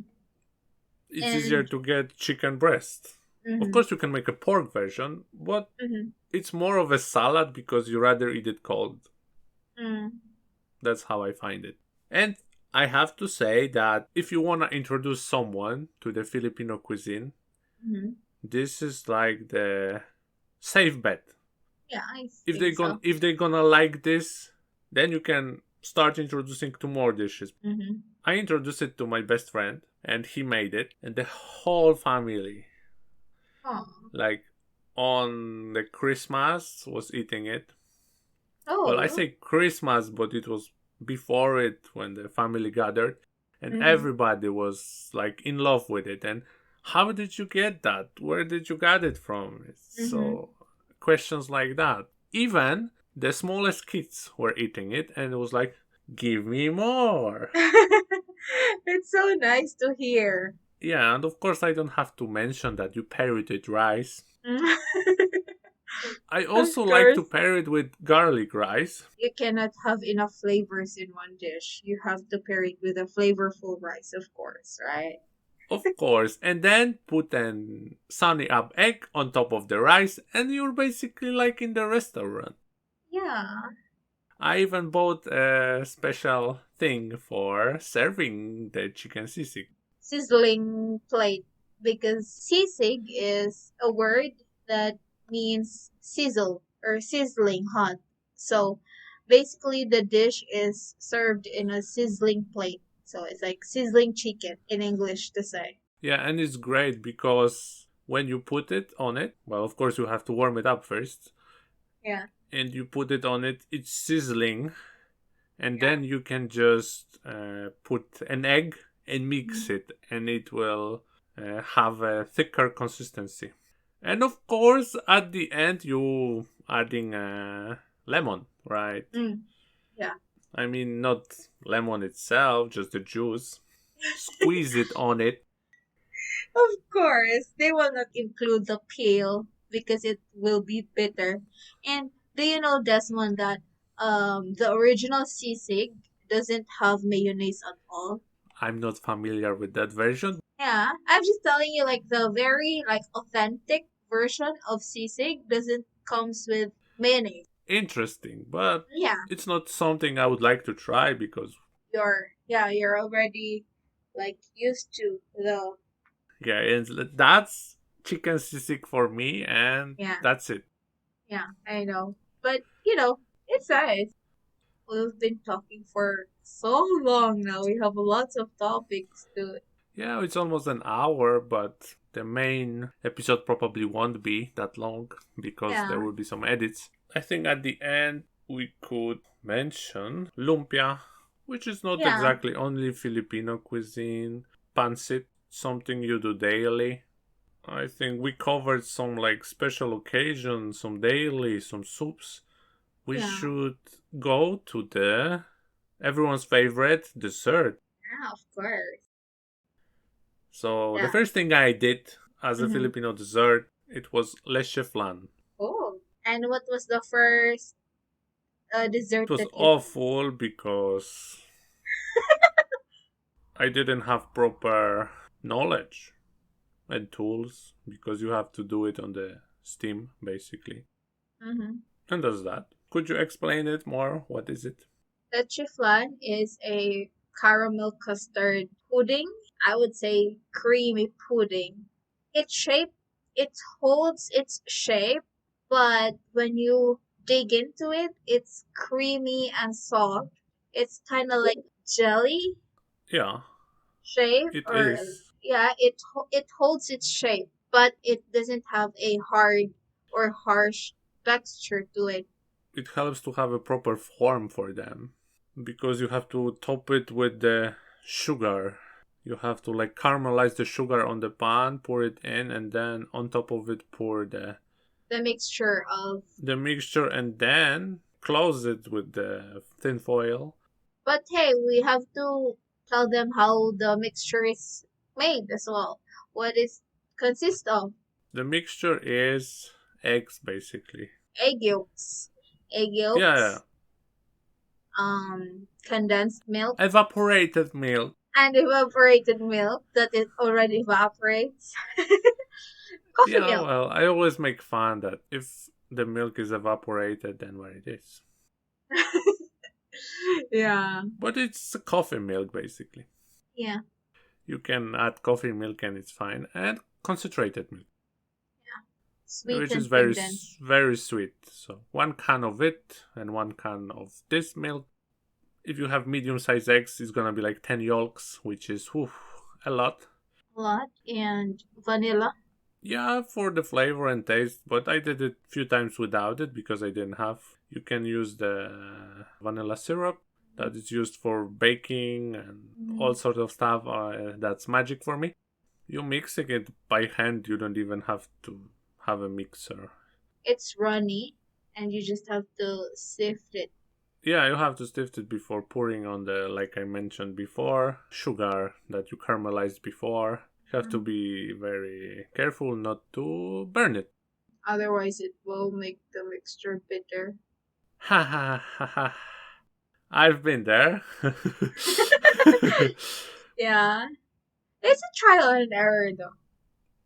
[SPEAKER 2] It's easier
[SPEAKER 1] And
[SPEAKER 2] to get chicken breast. Of
[SPEAKER 1] mm-hmm,
[SPEAKER 2] course, you can make a pork version, but
[SPEAKER 1] mm-hmm,
[SPEAKER 2] it's more of a salad because you rather eat it cold.
[SPEAKER 1] mm.
[SPEAKER 2] That's how I find it. And I have to say that if you want to introduce someone to the Filipino cuisine,
[SPEAKER 1] Mm-hmm.
[SPEAKER 2] this is like the safe bet.
[SPEAKER 1] Yeah, I
[SPEAKER 2] If
[SPEAKER 1] think so.
[SPEAKER 2] they're gonna like this, then you can start introducing to more dishes.
[SPEAKER 1] Mm-hmm.
[SPEAKER 2] I introduced it to my best friend, and he made it, and the whole family,
[SPEAKER 1] Oh.
[SPEAKER 2] like on the Christmas, was eating it. Well, I
[SPEAKER 1] Oh.
[SPEAKER 2] say Christmas, but it was before it when the family gathered, and
[SPEAKER 1] Mm-hmm.
[SPEAKER 2] everybody was like in love with it. And how did you get that? Where did you get it from?
[SPEAKER 1] Mm-hmm.
[SPEAKER 2] So questions like that. Even the smallest kids were eating it, and it was like, "Give me more."
[SPEAKER 1] It's so nice to hear.
[SPEAKER 2] Yeah, and of course I don't have to mention that you pair it with rice. I
[SPEAKER 1] Of
[SPEAKER 2] also like to
[SPEAKER 1] course,
[SPEAKER 2] pair it with garlic rice.
[SPEAKER 1] you cannot have enough flavors in one dish. You have to pair it with a flavorful rice, of course, right?
[SPEAKER 2] Of course, and then put an sunny up egg on top of the rice, and you're basically like in the restaurant.
[SPEAKER 1] Yeah.
[SPEAKER 2] I even bought a special thing for serving the chicken sisig.
[SPEAKER 1] Sizzling plate because sisig is a word that means sizzle or sizzling hot. So basically, the dish is served in a sizzling plate. So it's like sizzling chicken in English to say.
[SPEAKER 2] Yeah, and it's great because when you put it on it, well, of course, you have to warm it up first,
[SPEAKER 1] Yeah.
[SPEAKER 2] and you put it on it, it's sizzling, and
[SPEAKER 1] Yeah.
[SPEAKER 2] then you can just put an egg and mix
[SPEAKER 1] Mhm.
[SPEAKER 2] it, and it will have a thicker consistency. And of course, at the end, you adding lemon, right?
[SPEAKER 1] Mm. Yeah.
[SPEAKER 2] I mean, not lemon itself, just the juice. Squeeze it on it.
[SPEAKER 1] Of course, they will not include the peel because it will be bitter. And do you know, Desmond, that the original sisig doesn't have mayonnaise at all?
[SPEAKER 2] I'm not familiar with that version.
[SPEAKER 1] Yeah, I'm just telling you, like the very like authentic version of sisig doesn't comes with mayonnaise.
[SPEAKER 2] Interesting, but
[SPEAKER 1] Yeah,
[SPEAKER 2] it's not something I would like to try because,
[SPEAKER 1] you're already like used to the
[SPEAKER 2] yeah, and that's chicken sisig for me, and
[SPEAKER 1] yeah
[SPEAKER 2] that's it.
[SPEAKER 1] yeah I know, but it's nice. We've been talking for so long now. We have lots of topics to.
[SPEAKER 2] Yeah, it's almost an hour, but the main episode probably won't be that long because there
[SPEAKER 1] Yeah,
[SPEAKER 2] will be some edits. I think at the end we could mention lumpia, which is not
[SPEAKER 1] yeah,
[SPEAKER 2] exactly only Filipino cuisine. Pancit, something you do daily. I think we covered some like special occasions, some daily, some soups. We
[SPEAKER 1] yeah,
[SPEAKER 2] should go to the everyone's favorite dessert.
[SPEAKER 1] yeah. Of course.
[SPEAKER 2] So the
[SPEAKER 1] Yeah.
[SPEAKER 2] first thing I did as a
[SPEAKER 1] Mm-hmm.
[SPEAKER 2] Filipino dessert, it was Leche Flan.
[SPEAKER 1] Oh, and what was the first
[SPEAKER 2] It
[SPEAKER 1] dessert
[SPEAKER 2] was
[SPEAKER 1] that you made?
[SPEAKER 2] awful because I didn't have proper knowledge and tools because you have to do it on the steam basically.
[SPEAKER 1] Mm-hmm.
[SPEAKER 2] And that's that. Could you explain it more? What is it?
[SPEAKER 1] Leche flan is a caramel custard pudding. I would say creamy pudding. Its shape, it holds its shape, but when you dig into it, it's creamy and soft. It's kind of like jelly
[SPEAKER 2] Yeah,
[SPEAKER 1] shape,
[SPEAKER 2] it
[SPEAKER 1] or
[SPEAKER 2] is.
[SPEAKER 1] yeah, it holds its shape, but it doesn't have a hard or harsh texture to it.
[SPEAKER 2] It helps to have a proper form for them because you have to top it with the sugar. You have to like caramelize the sugar on the pan, pour it in, and then on top of it pour
[SPEAKER 1] The mixture of.
[SPEAKER 2] the mixture, and then close it with the tin foil.
[SPEAKER 1] But hey, we have to tell them how the mixture is made as well. What it consists of.
[SPEAKER 2] The mixture is eggs basically.
[SPEAKER 1] Egg yolks. Egg
[SPEAKER 2] Yeah,
[SPEAKER 1] yolks, condensed milk,
[SPEAKER 2] evaporated milk.
[SPEAKER 1] and evaporated milk that it already evaporates. Coffee
[SPEAKER 2] Yeah,
[SPEAKER 1] milk.
[SPEAKER 2] well, I always make fun that if the milk is evaporated, then where it is.
[SPEAKER 1] Yeah.
[SPEAKER 2] But it's a coffee milk basically.
[SPEAKER 1] Yeah.
[SPEAKER 2] You can add coffee milk and it's fine, and concentrated milk, which is
[SPEAKER 1] Sweeten condensed.
[SPEAKER 2] very sweet. So 1 can of it and 1 can of this milk. If you have medium-sized eggs, it's gonna be like 10 yolks, which is a lot.
[SPEAKER 1] A lot. And vanilla.
[SPEAKER 2] Yeah, for the flavor and taste, but I did it a few times without it because I didn't have. You can use the vanilla syrup that is used for baking and all
[SPEAKER 1] Mhm.
[SPEAKER 2] sorts of stuff. That's magic for me. You mixing it by hand, you don't even have to have a mixer.
[SPEAKER 1] It's runny, and you just have to sift it.
[SPEAKER 2] Yeah, you have to sift it before pouring on the, like I mentioned before, sugar that you caramelized before. You have to
[SPEAKER 1] Mhm.
[SPEAKER 2] be very careful not to burn it.
[SPEAKER 1] Otherwise, it will make the mixture bitter.
[SPEAKER 2] Ha ha ha ha. I've been there.
[SPEAKER 1] Yeah. It's a trial and error, though.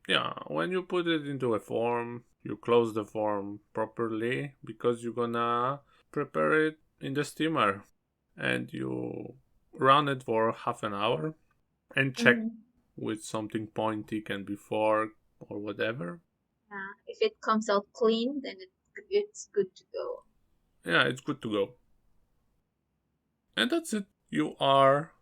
[SPEAKER 2] Yeah, when you put it into a form, you close the form properly because you're gonna prepare it in the steamer and you run it for half an hour and check
[SPEAKER 1] Hmm.
[SPEAKER 2] with something pointy, can be fork or whatever.
[SPEAKER 1] Yeah. If it comes out clean, then it's good to go.
[SPEAKER 2] Yeah, it's good to go. And that's it. You are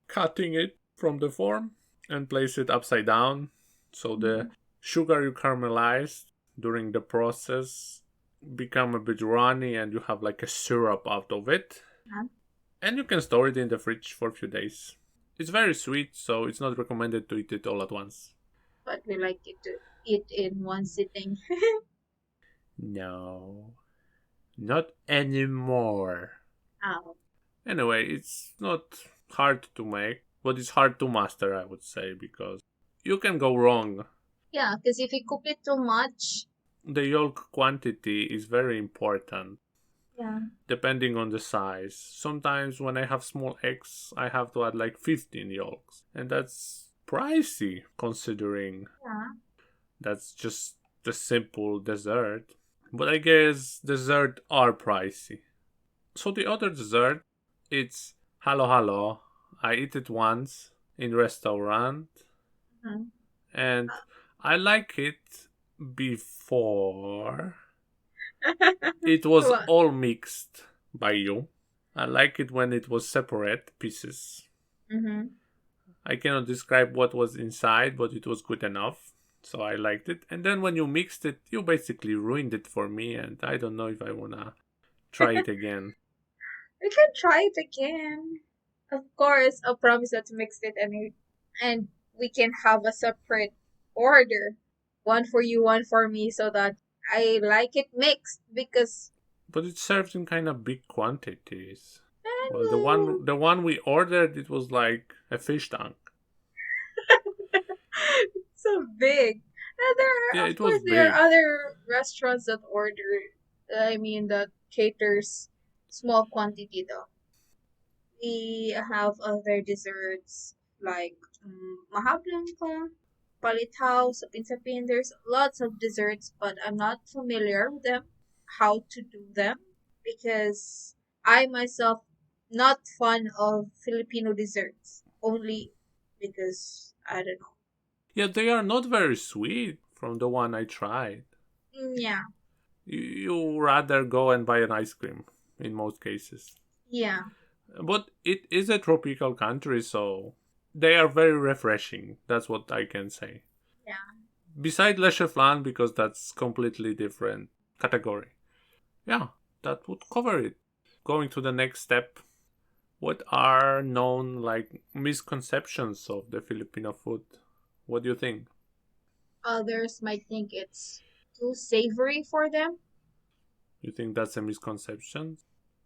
[SPEAKER 2] cutting it from the form and place it upside down so the
[SPEAKER 1] Mhm.
[SPEAKER 2] sugar you caramelized during the process become a bit runny and you have like a syrup out of it,
[SPEAKER 1] Yeah.
[SPEAKER 2] and you can store it in the fridge for a few days. It's very sweet, so it's not recommended to eat it all at once.
[SPEAKER 1] But we like it to eat in one sitting.
[SPEAKER 2] No, not anymore.
[SPEAKER 1] Oh.
[SPEAKER 2] Anyway, it's not hard to make, but it's hard to master, I would say, because you can go wrong.
[SPEAKER 1] Yeah, because if you cook it too much,
[SPEAKER 2] The yolk quantity is very important
[SPEAKER 1] yeah,
[SPEAKER 2] depending on the size. Sometimes when I have small eggs, I have to add like 15 yolks, and that's pricey considering
[SPEAKER 1] yeah.
[SPEAKER 2] that's just the simple dessert. But I guess dessert are pricey. So the other dessert, it's halo halo. I eat it once in restaurant
[SPEAKER 1] Mhm.
[SPEAKER 2] and I like it before it was
[SPEAKER 1] Well,
[SPEAKER 2] all mixed by you. I like it when it was separate pieces.
[SPEAKER 1] mm-hmm.
[SPEAKER 2] I cannot describe what was inside, but it was good enough. So I liked it. And then when you mixed it, you basically ruined it for me, and I don't know if I wanna try it again.
[SPEAKER 1] We can try it again. Of course, I'll promise not to mix it and we can have a separate order. One for you, one for me, so that I like it mixed because
[SPEAKER 2] But it's served in kind of big quantities. Well, the
[SPEAKER 1] eh,
[SPEAKER 2] one the one we ordered, it was like a fish tank.
[SPEAKER 1] it's so big. And
[SPEAKER 2] Yeah,
[SPEAKER 1] of
[SPEAKER 2] it was
[SPEAKER 1] course, there
[SPEAKER 2] big.
[SPEAKER 1] are other restaurants that that caters small quantity though. We have other desserts like maha blanca, palitaw, sapin-sapin. There's lots of desserts, but I'm not familiar with them, how to do them, because I myself not fond of Filipino desserts. Only because I don't know.
[SPEAKER 2] Yeah, they are not very sweet from the one I tried.
[SPEAKER 1] Yeah,
[SPEAKER 2] You rather go and buy an ice cream in most cases.
[SPEAKER 1] yeah,
[SPEAKER 2] But it is a tropical country, so they are very refreshing. That's what I can say.
[SPEAKER 1] yeah.
[SPEAKER 2] Beside Leche Flan, because that's completely different category. Yeah, that would cover it. Going to the next step. What are known like misconceptions of the Filipino food? What do you think?
[SPEAKER 1] Others might think it's too savory for them.
[SPEAKER 2] You think that's a misconception?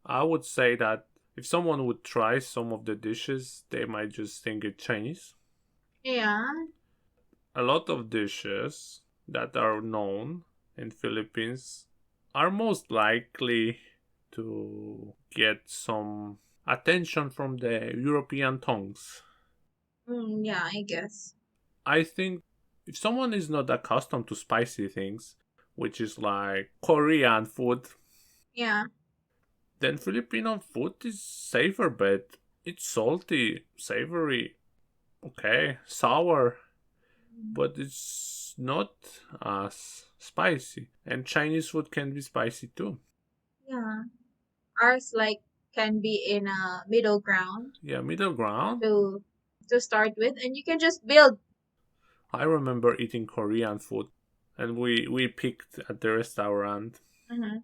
[SPEAKER 2] I would say that if someone would try some of the dishes, they might just think it's Chinese.
[SPEAKER 1] Yeah.
[SPEAKER 2] A lot of dishes that are known in Philippines are most likely to get some attention from the European tongues.
[SPEAKER 1] Yeah, I guess.
[SPEAKER 2] I think if someone is not accustomed to spicy things, which is like Korean food,
[SPEAKER 1] Yeah.
[SPEAKER 2] then Filipino food is safer bet. It's salty, savory, okay, sour, but it's not as spicy. And Chinese food can be spicy too.
[SPEAKER 1] Yeah. Ours like can be in a middle ground
[SPEAKER 2] Yeah, middle ground.
[SPEAKER 1] to start with, and you can just build.
[SPEAKER 2] I remember eating Korean food, and we picked at the restaurant
[SPEAKER 1] Mm-hmm.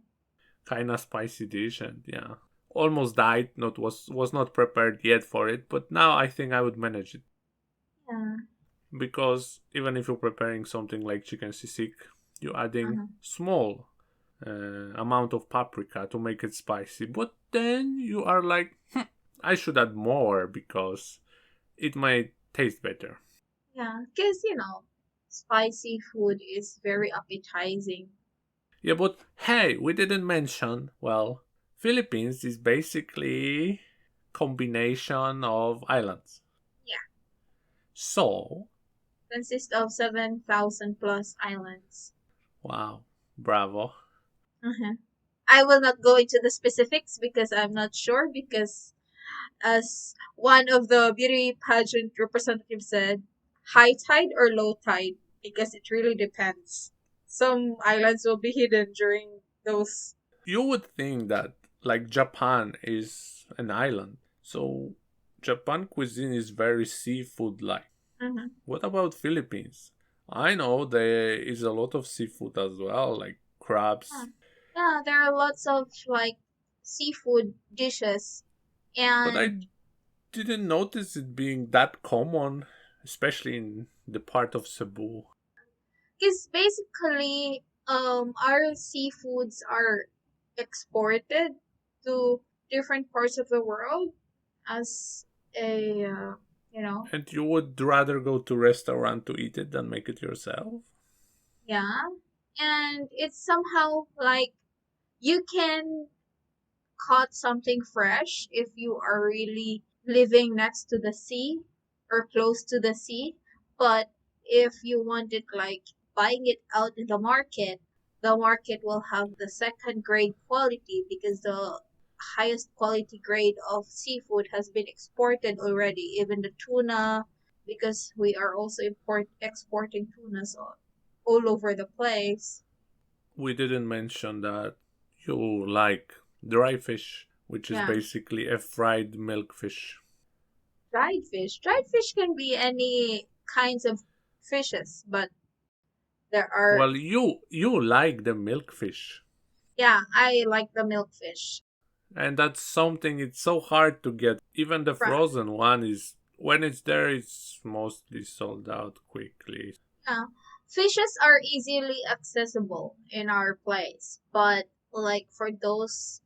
[SPEAKER 2] kind of spicy dish, and yeah, almost died. Not was not prepared yet for it, but now I think I would manage it
[SPEAKER 1] Yeah.
[SPEAKER 2] because even if you're preparing something like chicken sisig, you're adding
[SPEAKER 1] Uh-huh.
[SPEAKER 2] small amount of paprika to make it spicy. But then you are like, I should add more because it might taste better.
[SPEAKER 1] Yeah, because spicy food is very appetizing.
[SPEAKER 2] Yeah, but hey, we didn't mention, well, Philippines is basically combination of islands.
[SPEAKER 1] Yeah,
[SPEAKER 2] So,
[SPEAKER 1] consists of 7,000 plus islands.
[SPEAKER 2] wow, bravo.
[SPEAKER 1] Uh-huh. I will not go into the specifics because I'm not sure because as one of the beauty pageant representatives said, high tide or low tide because it really depends. Some islands will be hidden during those.
[SPEAKER 2] You would think that like Japan is an island. So, Japan cuisine is very seafood like.
[SPEAKER 1] Mhm.
[SPEAKER 2] What about Philippines? I know there is a lot of seafood as well, like
[SPEAKER 1] Yeah.
[SPEAKER 2] crabs.
[SPEAKER 1] Yeah, there are lots of like seafood dishes
[SPEAKER 2] But
[SPEAKER 1] and
[SPEAKER 2] I didn't notice it being that common, especially in the part of Cebu.
[SPEAKER 1] because basically our seafoods are exported to different parts of the world as a you know
[SPEAKER 2] And you would rather go to restaurant to eat it than make it yourself?
[SPEAKER 1] yeah, and it's somehow like you can caught something fresh if you are really living next to the sea or close to the sea. But if you want it like buying it out in the market will have the second grade quality because the highest quality grade of seafood has been exported already, even the tuna, because we are also exporting tunas all over the place.
[SPEAKER 2] We didn't mention that you like dry fish, which is
[SPEAKER 1] Yeah.
[SPEAKER 2] basically a fried milk fish.
[SPEAKER 1] Dried fish. Dried fish can be any kinds of fishes, but there are,
[SPEAKER 2] Well, you like the milk fish,
[SPEAKER 1] yeah, I like the milkfish.
[SPEAKER 2] and that's something it's so hard to get. Even the
[SPEAKER 1] Right.
[SPEAKER 2] frozen one is when it's there, it's mostly sold out quickly.
[SPEAKER 1] Yeah. Fishes are easily accessible in our place, but like for those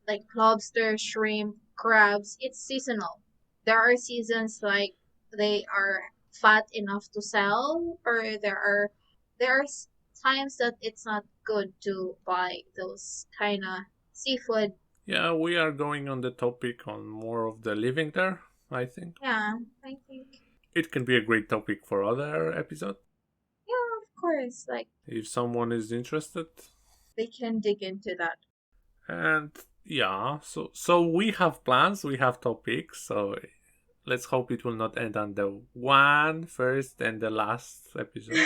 [SPEAKER 1] like lobster, shrimp, crabs, it's seasonal. There are seasons like they are fat enough to sell, or there are times that it's not good to buy those kind of seafood.
[SPEAKER 2] Yeah, we are going on the topic on more of the living there, I think.
[SPEAKER 1] Yeah, I think.
[SPEAKER 2] It can be a great topic for other episode
[SPEAKER 1] Yeah, of course. Like
[SPEAKER 2] if someone is interested.
[SPEAKER 1] they can dig into that.
[SPEAKER 2] And yeah, so we have plans, we have topics, so let's hope it will not end on the one first and the last episode.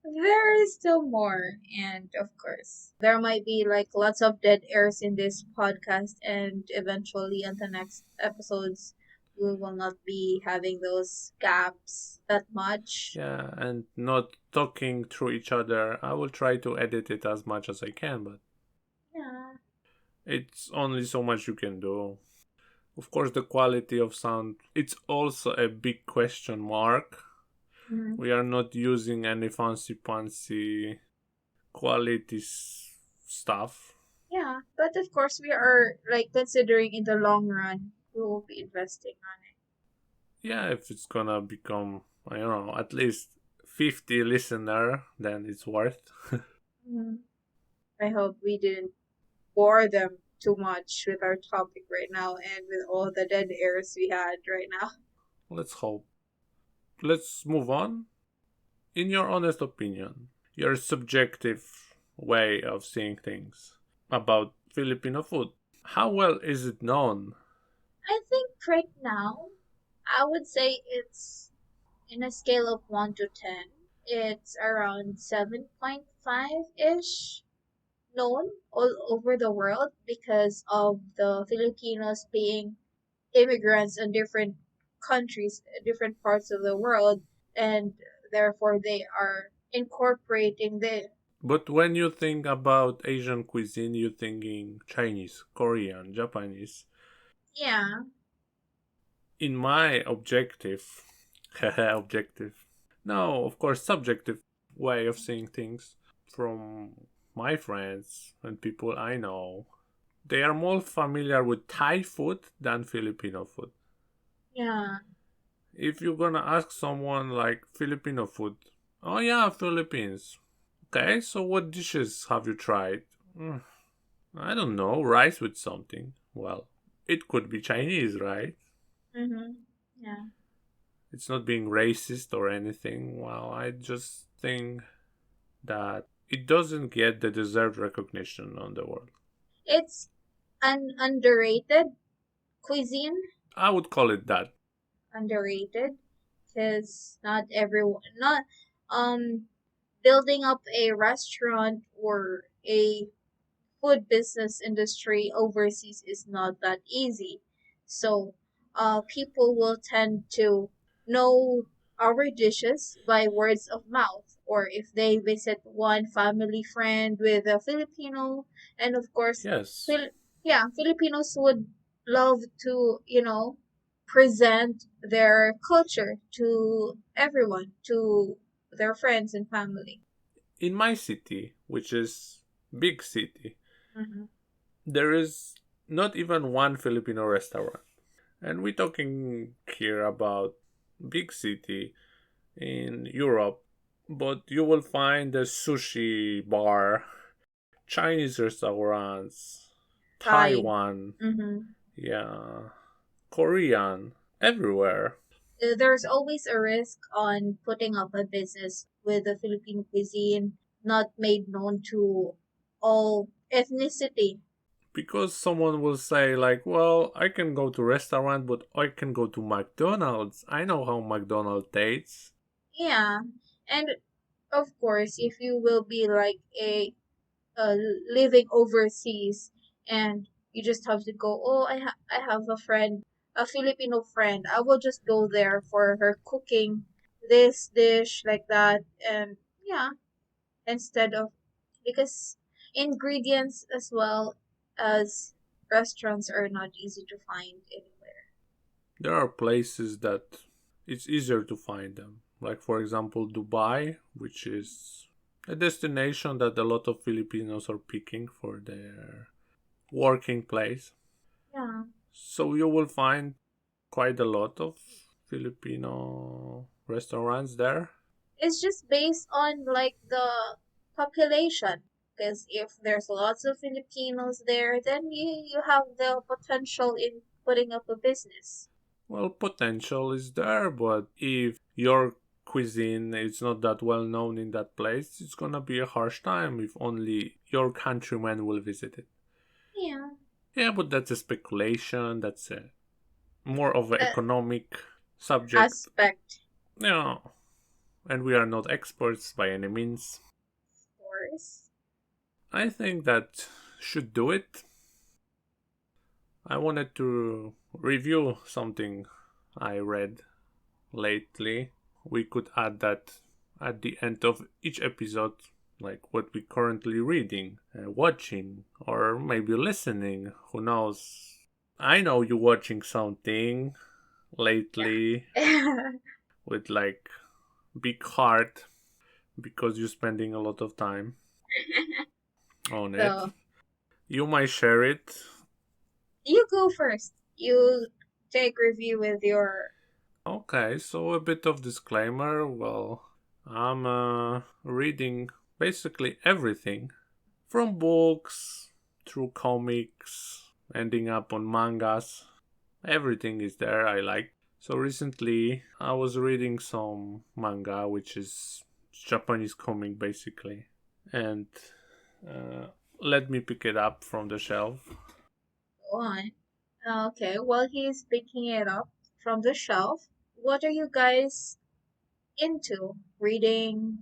[SPEAKER 1] There is still more, and of course, there might be like lots of dead airs in this podcast, and eventually, on the next episodes, we will not be having those gaps that much.
[SPEAKER 2] Yeah, and not talking through each other. I will try to edit it as much as I can, but
[SPEAKER 1] Yeah.
[SPEAKER 2] it's only so much you can do. Of course, the quality of sound, it's also a big question mark.
[SPEAKER 1] Mhm.
[SPEAKER 2] We are not using any fancy quality stuff.
[SPEAKER 1] Yeah, but of course, we are like considering in the long run, we will be investing on
[SPEAKER 2] Yeah, if it's gonna become, I don't know, at least 50 listener, then it's worth.
[SPEAKER 1] it. Mhm. I hope we didn't bore them too much with our topic right now and with all the dead airs we had right now.
[SPEAKER 2] Let's hope. Let's move on. In your honest opinion, your subjective way of seeing things about Filipino food. How well is it known?
[SPEAKER 1] I think right now, I would say it's in a scale of 1 to 10. It's around 7.5 ish known all over the world because of the Filipinos being immigrants in different countries, different parts of the world, and therefore they are incorporating the
[SPEAKER 2] But when you think about Asian cuisine, you're thinking Chinese, Korean, Japanese.
[SPEAKER 1] yeah.
[SPEAKER 2] In my objective, no, of course, subjective way of seeing things from my friends and people I know, they are more familiar with Thai food than Filipino food.
[SPEAKER 1] Yeah.
[SPEAKER 2] If you're gonna ask someone like Filipino food, oh yeah, Philippines. Okay, so what dishes have you tried? "Mm, I don't know, rice with something. Well, it could be Chinese, right?
[SPEAKER 1] Mhm. Yeah.
[SPEAKER 2] It's not being racist or anything. Well, I just think that it doesn't get the deserved recognition on the world.
[SPEAKER 1] It's an underrated cuisine,
[SPEAKER 2] I would call it that.
[SPEAKER 1] underrated because not everyone not um building up a restaurant or a food business industry overseas is not that easy. So, people will tend to know our dishes by words of mouth, or if they visit one family friend with a Filipino, and of course,
[SPEAKER 2] Yes.
[SPEAKER 1] Fil- yeah, Filipinos would love to, present their culture to everyone, to their friends and family.
[SPEAKER 2] In my city, which is big city,
[SPEAKER 1] Mm-hmm.
[SPEAKER 2] there is not even one Filipino restaurant. And we're talking here about big city in Europe, but you will find a sushi bar, Chinese restaurants,
[SPEAKER 1] Thai.
[SPEAKER 2] Taiwan,
[SPEAKER 1] Mm-hmm.
[SPEAKER 2] yeah, Korean, everywhere.
[SPEAKER 1] There's always a risk on putting up a business with the Filipino cuisine not made known to all ethnicity.
[SPEAKER 2] Because someone will say like, well, I can go to restaurant, but I can go to McDonald's. I know how McDonald's tastes.
[SPEAKER 1] Yeah, and of course, if you will be like a living overseas and you just have to go, oh, I have a friend, a Filipino friend. I will just go there for her cooking this dish like that, and yeah, instead of because ingredients as well as restaurants are not easy to find anywhere.
[SPEAKER 2] There are places that it's easier to find them. Like for example, Dubai, which is a destination that a lot of Filipinos are picking for their working place.
[SPEAKER 1] Yeah,
[SPEAKER 2] So you will find quite a lot of Filipino restaurants there.
[SPEAKER 1] it's just based on like the population. Because if there's lots of Filipinos there, then you have the potential in putting up a business.
[SPEAKER 2] Well, potential is there, but if your cuisine is not that well known in that place, it's gonna be a harsh time if only your countrymen will visit it.
[SPEAKER 1] Yeah,
[SPEAKER 2] Yeah, but that's a speculation. That's a more of an
[SPEAKER 1] uh,
[SPEAKER 2] economic subject.
[SPEAKER 1] aspect,
[SPEAKER 2] Yeah, and we are not experts by any means.
[SPEAKER 1] of course.
[SPEAKER 2] I think that should do it. I wanted to review something I read lately. We could add that at the end of each episode, like what we're currently reading, watching, or maybe listening. Who knows? I know you're watching something lately
[SPEAKER 1] Yeah.
[SPEAKER 2] with like big heart because you're spending a lot of time on it.
[SPEAKER 1] So
[SPEAKER 2] You might share it.
[SPEAKER 1] you go first. You take review with your
[SPEAKER 2] Okay, so a bit of disclaimer. Well, I'm reading basically everything from books through comics, ending up on mangas. Everything is there I like. So recently I was reading some manga, which is Japanese comic basically. And uh, Let me pick it up from the shelf.
[SPEAKER 1] Go on. Okay, while he's picking it up from the shelf, what are you guys into? Reading,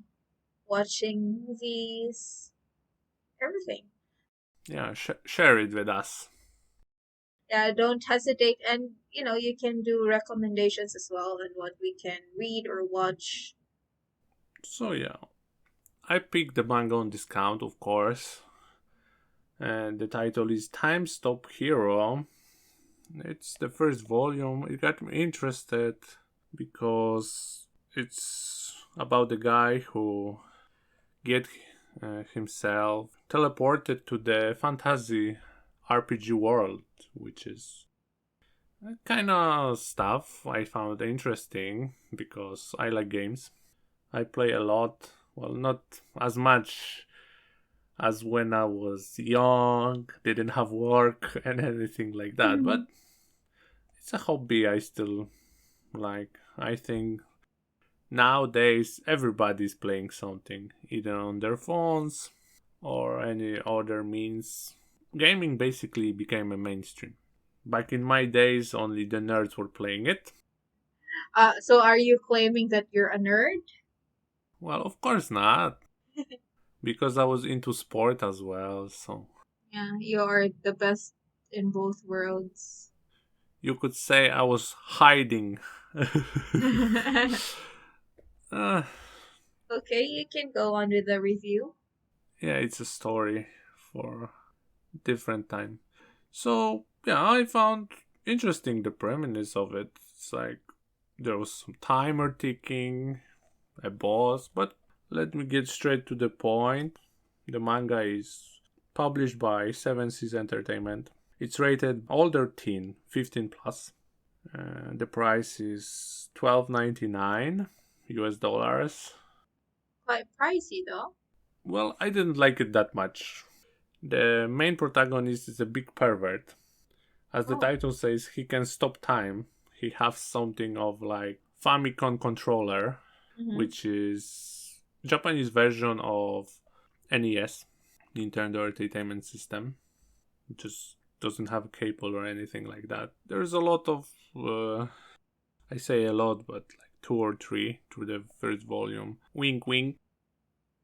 [SPEAKER 1] watching movies, everything.
[SPEAKER 2] Yeah, share it with us.
[SPEAKER 1] Yeah, don't hesitate, and you can do recommendations as well on what we can read or watch.
[SPEAKER 2] So yeah, I picked the manga on discount, of course, and the title is Time Stop Hero. It's the first volume. It got me interested because it's about the guy who get himself teleported to the fantasy RPG world, which is kind of stuff I found interesting because I like games. I play a lot. Well, not as much as when I was young, didn't have work and anything like that, but
[SPEAKER 1] Mhm.
[SPEAKER 2] it's a hobby I still like. I think nowadays everybody's playing something, either on their phones or any other means. Gaming basically became a mainstream. Back in my days, only the nerds were playing it.
[SPEAKER 1] So are you claiming that you're a nerd?
[SPEAKER 2] Well, of course not, because I was into sport as well, so
[SPEAKER 1] Yeah, you're the best in both worlds.
[SPEAKER 2] you could say I was hiding. uh,
[SPEAKER 1] Okay, you can go on with the review.
[SPEAKER 2] yeah, it's a story for different time. So yeah, I found interesting the premise of it. It's like there was some timer ticking, a boss, but let me get straight to the point. The manga is published by Seven Seas Entertainment. It's rated older teen, 15 plus. The price is $12.99 US dollars.
[SPEAKER 1] Quite pricey though.
[SPEAKER 2] Well, I didn't like it that much. The main protagonist is a big pervert. As the
[SPEAKER 1] Oh.
[SPEAKER 2] title says, he can stop time. He has something of like Famicom controller,
[SPEAKER 1] Mm-hmm.
[SPEAKER 2] which is Japanese version of NES, Nintendo Entertainment System. It just doesn't have a cable or anything like that. There's a lot of, I say a lot, but like two or three through the first volume. Wink, wink.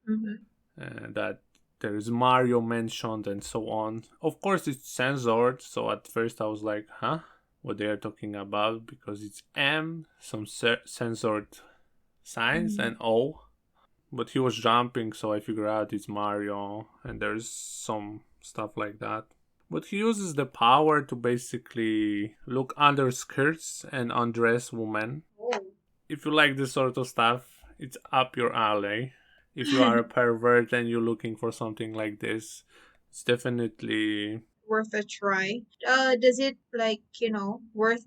[SPEAKER 1] Mm-hmm.
[SPEAKER 2] That there's Mario mentioned and so on. Of course, it's censored, so at first I was like, huh? What they are talking about because it's M, some censored signs,
[SPEAKER 1] Mm-hmm.
[SPEAKER 2] and O. But he was jumping, so I figured out it's Mario, and there's some stuff like that. But he uses the power to basically look under skirts and undress women.
[SPEAKER 1] Oh.
[SPEAKER 2] If you like this sort of stuff, it's up your alley. If you are a pervert and you're looking for something like this, it's definitely.
[SPEAKER 1] Worth a try. Does it like, worth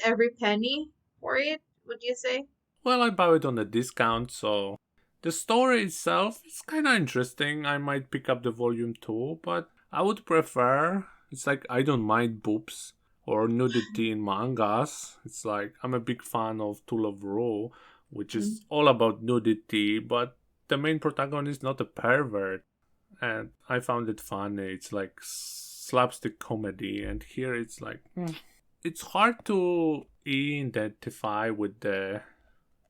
[SPEAKER 1] every penny for it, would you say?
[SPEAKER 2] Well, I bought it on a discount, so the story itself is kind of interesting. I might pick up the volume 2, but I would prefer. It's like I don't mind boobs or nudity in mangas. It's like I'm a big fan of Tool of Rule, which is
[SPEAKER 1] Mhm.
[SPEAKER 2] all about nudity, but the main protagonist is not a pervert. And I found it funny. It's like slapstick comedy, and here it's like it's hard to identify with the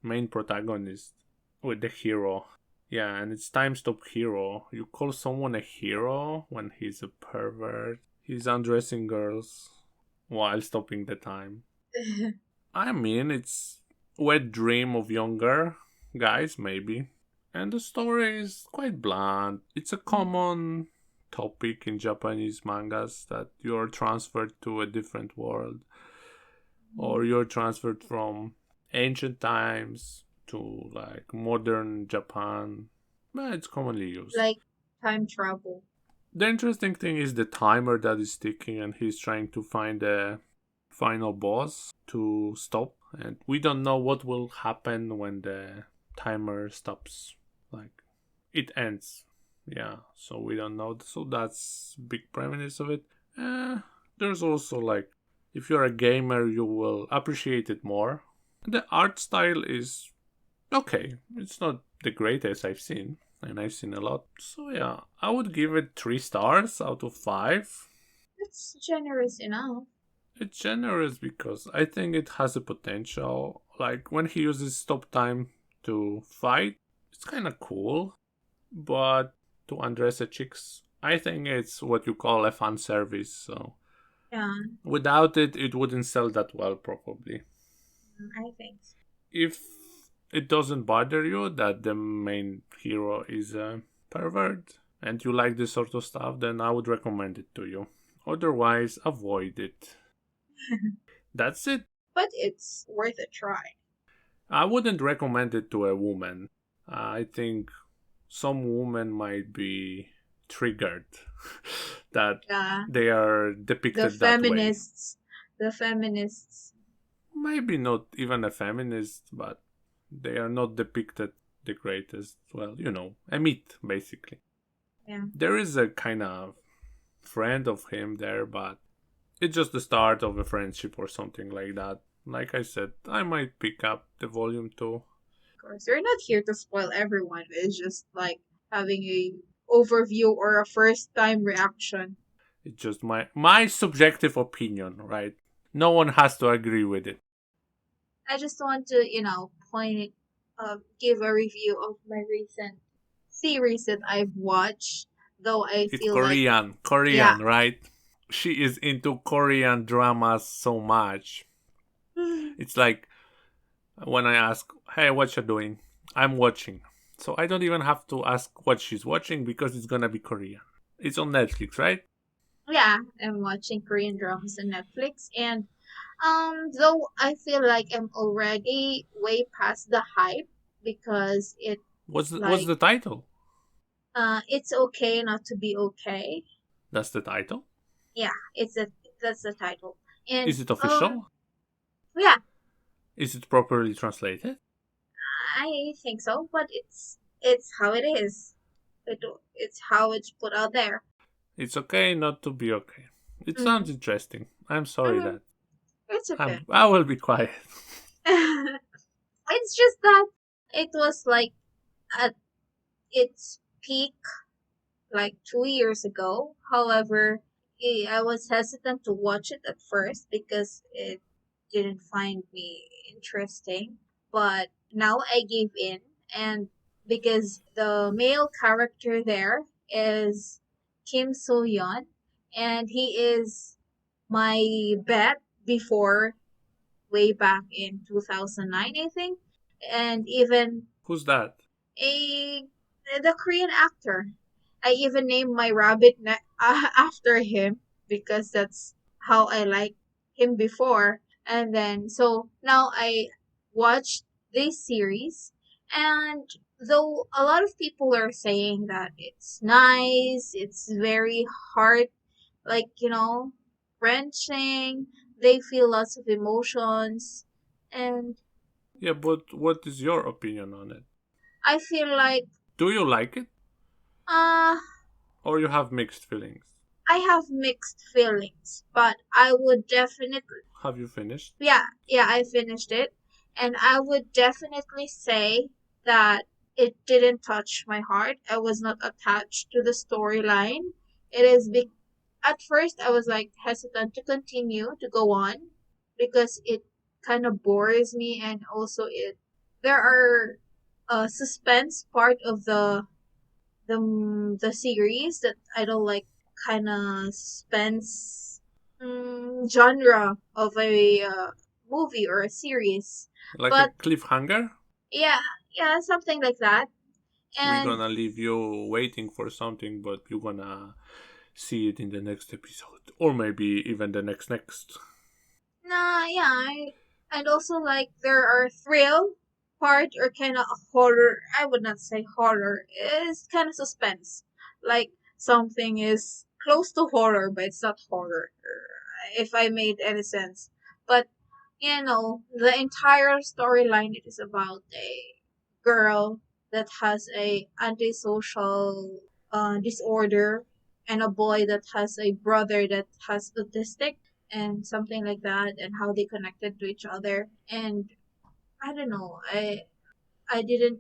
[SPEAKER 2] main protagonist, with the hero. Yeah, and it's time stop hero. You call someone a hero when he's a pervert. He's undressing girls while stopping the time. I mean, it's wet dream of younger guys, maybe. And the story is quite blunt. It's a common topic in Japanese mangas that you're transferred to a different world, or you're transferred from ancient times to like modern Japan. But it's commonly used.
[SPEAKER 1] Like time travel.
[SPEAKER 2] The interesting thing is the timer that is ticking, and he's trying to find a final boss to stop. And we don't know what will happen when the timer stops. Like, it ends. Yeah, so we don't know. So that's big premise of it. There's also like, if you're a gamer, you will appreciate it more. The art style is okay. It's not the greatest I've seen. and I've seen a lot. So yeah, I would give it 3 stars out of 5.
[SPEAKER 1] That's generous enough.
[SPEAKER 2] It's generous because I think it has a potential. Like when he uses stop time to fight, it's kind of cool. But to undress the chicks, I think it's what you call a fan service. So
[SPEAKER 1] Yeah,
[SPEAKER 2] without it, it wouldn't sell that well, probably.
[SPEAKER 1] I think.
[SPEAKER 2] If it doesn't bother you that the main hero is a pervert and you like this sort of stuff, then I would recommend it to you. Otherwise, avoid it. That's it.
[SPEAKER 1] But it's worth a try.
[SPEAKER 2] I wouldn't recommend it to a woman. I think some women might be triggered that
[SPEAKER 1] Yeah,
[SPEAKER 2] they are
[SPEAKER 1] the
[SPEAKER 2] depicted that way.
[SPEAKER 1] feminists, the feminists.
[SPEAKER 2] Maybe not even a feminist, but they are not depicted the greatest. Well, a myth, basically.
[SPEAKER 1] Yeah.
[SPEAKER 2] There is a kind of friend of him there, but it's just the start of a friendship or something like that. Like I said, I might pick up the volume 2.
[SPEAKER 1] Of course, we're not here to spoil everyone. It's just like having a overview or a first time reaction.
[SPEAKER 2] It's just my subjective opinion, right? No one has to agree with it.
[SPEAKER 1] I just want to, point it, give a review of my recent series that I've watched. Though I
[SPEAKER 2] It's
[SPEAKER 1] feel like,
[SPEAKER 2] Korean,
[SPEAKER 1] yeah,
[SPEAKER 2] right? She is into Korean dramas so much. It's like when I ask, "Hey, what you doing?" I'm watching. So I don't even have to ask what she's watching because it's gonna be Korean. It's on Netflix, right?
[SPEAKER 1] yeah, I'm watching Korean dramas on Netflix, and though I feel like I'm already way past the hype because
[SPEAKER 2] What's
[SPEAKER 1] like
[SPEAKER 2] the title?
[SPEAKER 1] it's okay not to be okay.
[SPEAKER 2] That's the title.
[SPEAKER 1] Yeah, that's the title. And
[SPEAKER 2] Is it official?
[SPEAKER 1] yeah,
[SPEAKER 2] Is it properly translated?
[SPEAKER 1] I think so, but it's how it is. It's how it's put out there.
[SPEAKER 2] It's okay not to be okay. It
[SPEAKER 1] Mm-hmm.
[SPEAKER 2] sounds interesting. I'm sorry
[SPEAKER 1] Mm-hmm.
[SPEAKER 2] that
[SPEAKER 1] It's okay.
[SPEAKER 2] I will be quiet.
[SPEAKER 1] It's just that it was like at its peak like 2 years ago. However, I was hesitant to watch it at first because it didn't find me interesting. But now I gave in, and because the male character there is Kim So Yeon, and he is my bet before way back in 2009, I think, and even
[SPEAKER 2] Who's that?
[SPEAKER 1] a the Korean actor. I even named my rabbit after him because that's how I liked him before. And then so now I watched this series, and though a lot of people are saying that it's nice, it's very heart like wrenching. They feel lots of emotions, and
[SPEAKER 2] Yeah, but what is your opinion on it?
[SPEAKER 1] I feel like
[SPEAKER 2] Do you like it
[SPEAKER 1] uh
[SPEAKER 2] or you have mixed feelings?
[SPEAKER 1] I have mixed feelings, but I would definitely,
[SPEAKER 2] Have you finished?
[SPEAKER 1] yeah, I finished it, and I would definitely say that it didn't touch my heart. I was not attached to the storyline. It is at first I was like hesitant to continue to go on because it kind of bores me, and also there are suspense part of the series that I don't like, kind of suspense genre of a movie or a series.
[SPEAKER 2] Like a
[SPEAKER 1] But
[SPEAKER 2] cliffhanger?
[SPEAKER 1] yeah, yeah, something like that.
[SPEAKER 2] We're
[SPEAKER 1] And
[SPEAKER 2] gonna leave you waiting for something, but you're gonna see it in the next episode. Or maybe even the next.
[SPEAKER 1] nah, yeah, and also like there are thrill part or kind of horror. I would not say horror. It's kind of suspense. Like something is close to horror, but it's not horror. If I made any sense. But the entire storyline it is about a girl that has a antisocial disorder and a boy that has a brother that has autistic and something like that, and how they connected to each other. And I don't know, I didn't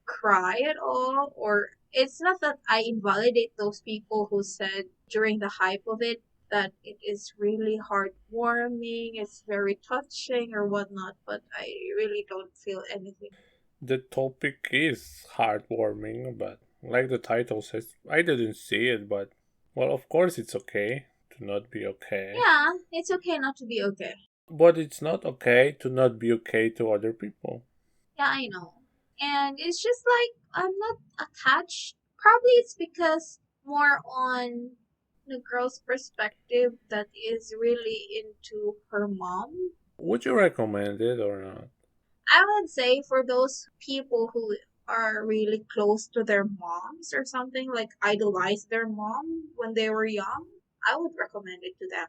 [SPEAKER 1] cry at all, or It's not that I invalidate those people who said during the hype of it that it is really heartwarming, it's very touching or whatnot, but I really don't feel anything.
[SPEAKER 2] The topic is heartwarming, but like the title says, I didn't see it, but well, of course it's okay to not be okay.
[SPEAKER 1] Yeah, it's okay not to be okay.
[SPEAKER 2] But it's not okay to not be okay to other people.
[SPEAKER 1] Yeah, I know. And it's just like I'm not attached. Probably it's because more on the girl's perspective that is really into her mom.
[SPEAKER 2] Would you recommend it or not?
[SPEAKER 1] I would say for those people who are really close to their moms or something, like idolize their mom when they were young, I would recommend it to them.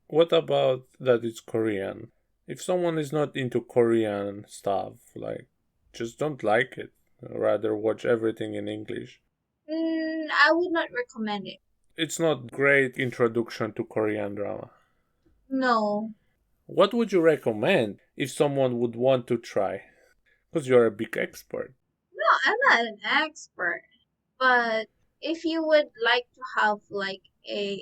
[SPEAKER 2] What about that it's Korean? If someone is not into Korean stuff, like, just don't like it. Rather watch everything in English.
[SPEAKER 1] I would not recommend it.
[SPEAKER 2] It's not great introduction to Korean drama.
[SPEAKER 1] No.
[SPEAKER 2] What would you recommend if someone would want to try? Because you're a big expert.
[SPEAKER 1] No, I'm not an expert. But if you would like to have like a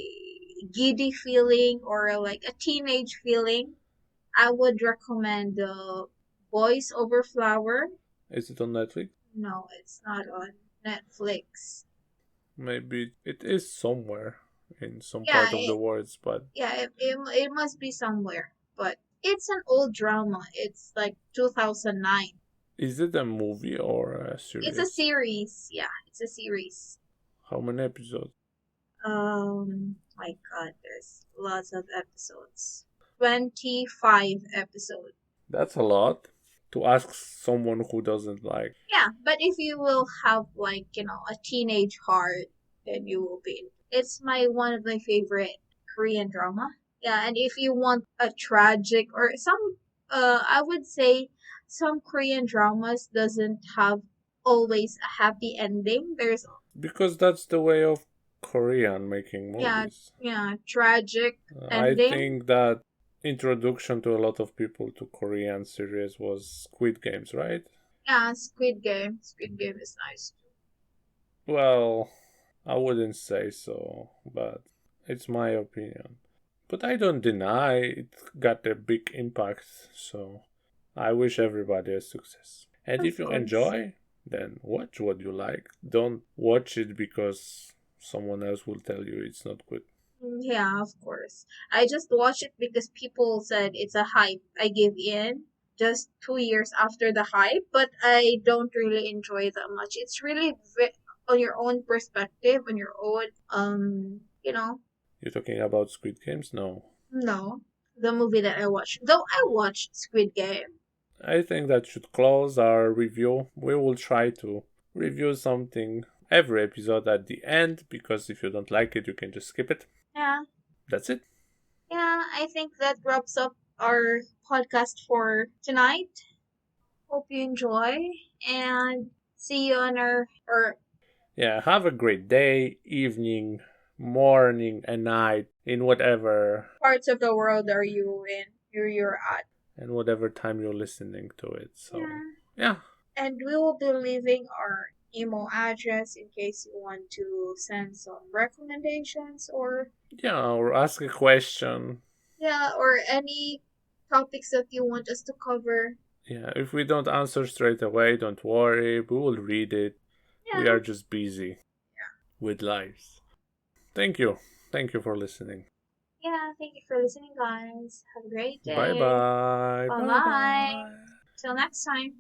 [SPEAKER 1] giddy feeling or like a teenage feeling, I would recommend the Boys Over Flower.
[SPEAKER 2] Is it on Netflix?
[SPEAKER 1] No, it's not on Netflix.
[SPEAKER 2] Maybe it is somewhere in some
[SPEAKER 1] Yeah,
[SPEAKER 2] part of the world, but
[SPEAKER 1] it must be somewhere. But it's an old drama. It's like 2009.
[SPEAKER 2] is it a movie or a
[SPEAKER 1] It's a
[SPEAKER 2] series?
[SPEAKER 1] series. Yeah, it's a series.
[SPEAKER 2] How many episodes?
[SPEAKER 1] My God, there's lots of episodes. 25 episodes.
[SPEAKER 2] That's a lot to ask someone who doesn't like.
[SPEAKER 1] Yeah, but if you will have like, a teenage heart, then you will be. It's one of my favorite Korean drama. Yeah, and if you want a tragic or some I would say some Korean dramas doesn't have always a happy ending. There's
[SPEAKER 2] Because that's the way of Korean making
[SPEAKER 1] yeah,
[SPEAKER 2] movies.
[SPEAKER 1] yeah, tragic
[SPEAKER 2] I
[SPEAKER 1] ending.
[SPEAKER 2] think that introduction to a lot of people to Korean series was Squid Games, right?
[SPEAKER 1] Yeah, Squid Game. Squid Game is nice.
[SPEAKER 2] Well, I wouldn't say so, but it's my opinion. But I don't deny it got a big impact, so I wish everybody a success. And
[SPEAKER 1] Of
[SPEAKER 2] if you
[SPEAKER 1] course.
[SPEAKER 2] enjoy, then watch what you like. Don't watch it because someone else will tell you it's not good.
[SPEAKER 1] Yeah, of course. I just watched it because people said it's a hype. I gave in just 2 years after the hype, but I don't really enjoy it that much. It's really on your own perspective, on your own,
[SPEAKER 2] You're talking about Squid Games? No.
[SPEAKER 1] no, the movie that I watched. Though I watched Squid Game.
[SPEAKER 2] I think that should close our review. We will try to review something every episode at the end because if you don't like it, you can just skip it.
[SPEAKER 1] Yeah,
[SPEAKER 2] That's it.
[SPEAKER 1] yeah, I think that wraps up our podcast for tonight. Hope you enjoy and see you on or
[SPEAKER 2] Yeah, have a great day, evening, morning, and night in whatever
[SPEAKER 1] parts of the world are you in, you're at.
[SPEAKER 2] and whatever time you're listening to it. So,
[SPEAKER 1] Yeah.
[SPEAKER 2] yeah.
[SPEAKER 1] And we will be leaving our email address in case you want to send some recommendations or
[SPEAKER 2] Yeah, or ask a question.
[SPEAKER 1] yeah, or any topics that you want us to cover.
[SPEAKER 2] Yeah, if we don't answer straight away, don't worry. We will read it. We
[SPEAKER 1] Yeah.
[SPEAKER 2] are just busy with lives. Thank you. Thank you for listening.
[SPEAKER 1] Yeah, thank you for listening guys. Have a great
[SPEAKER 2] Bye
[SPEAKER 1] day.
[SPEAKER 2] bye.
[SPEAKER 1] Bye
[SPEAKER 2] Bye
[SPEAKER 1] bye.
[SPEAKER 2] bye.
[SPEAKER 1] Till next time.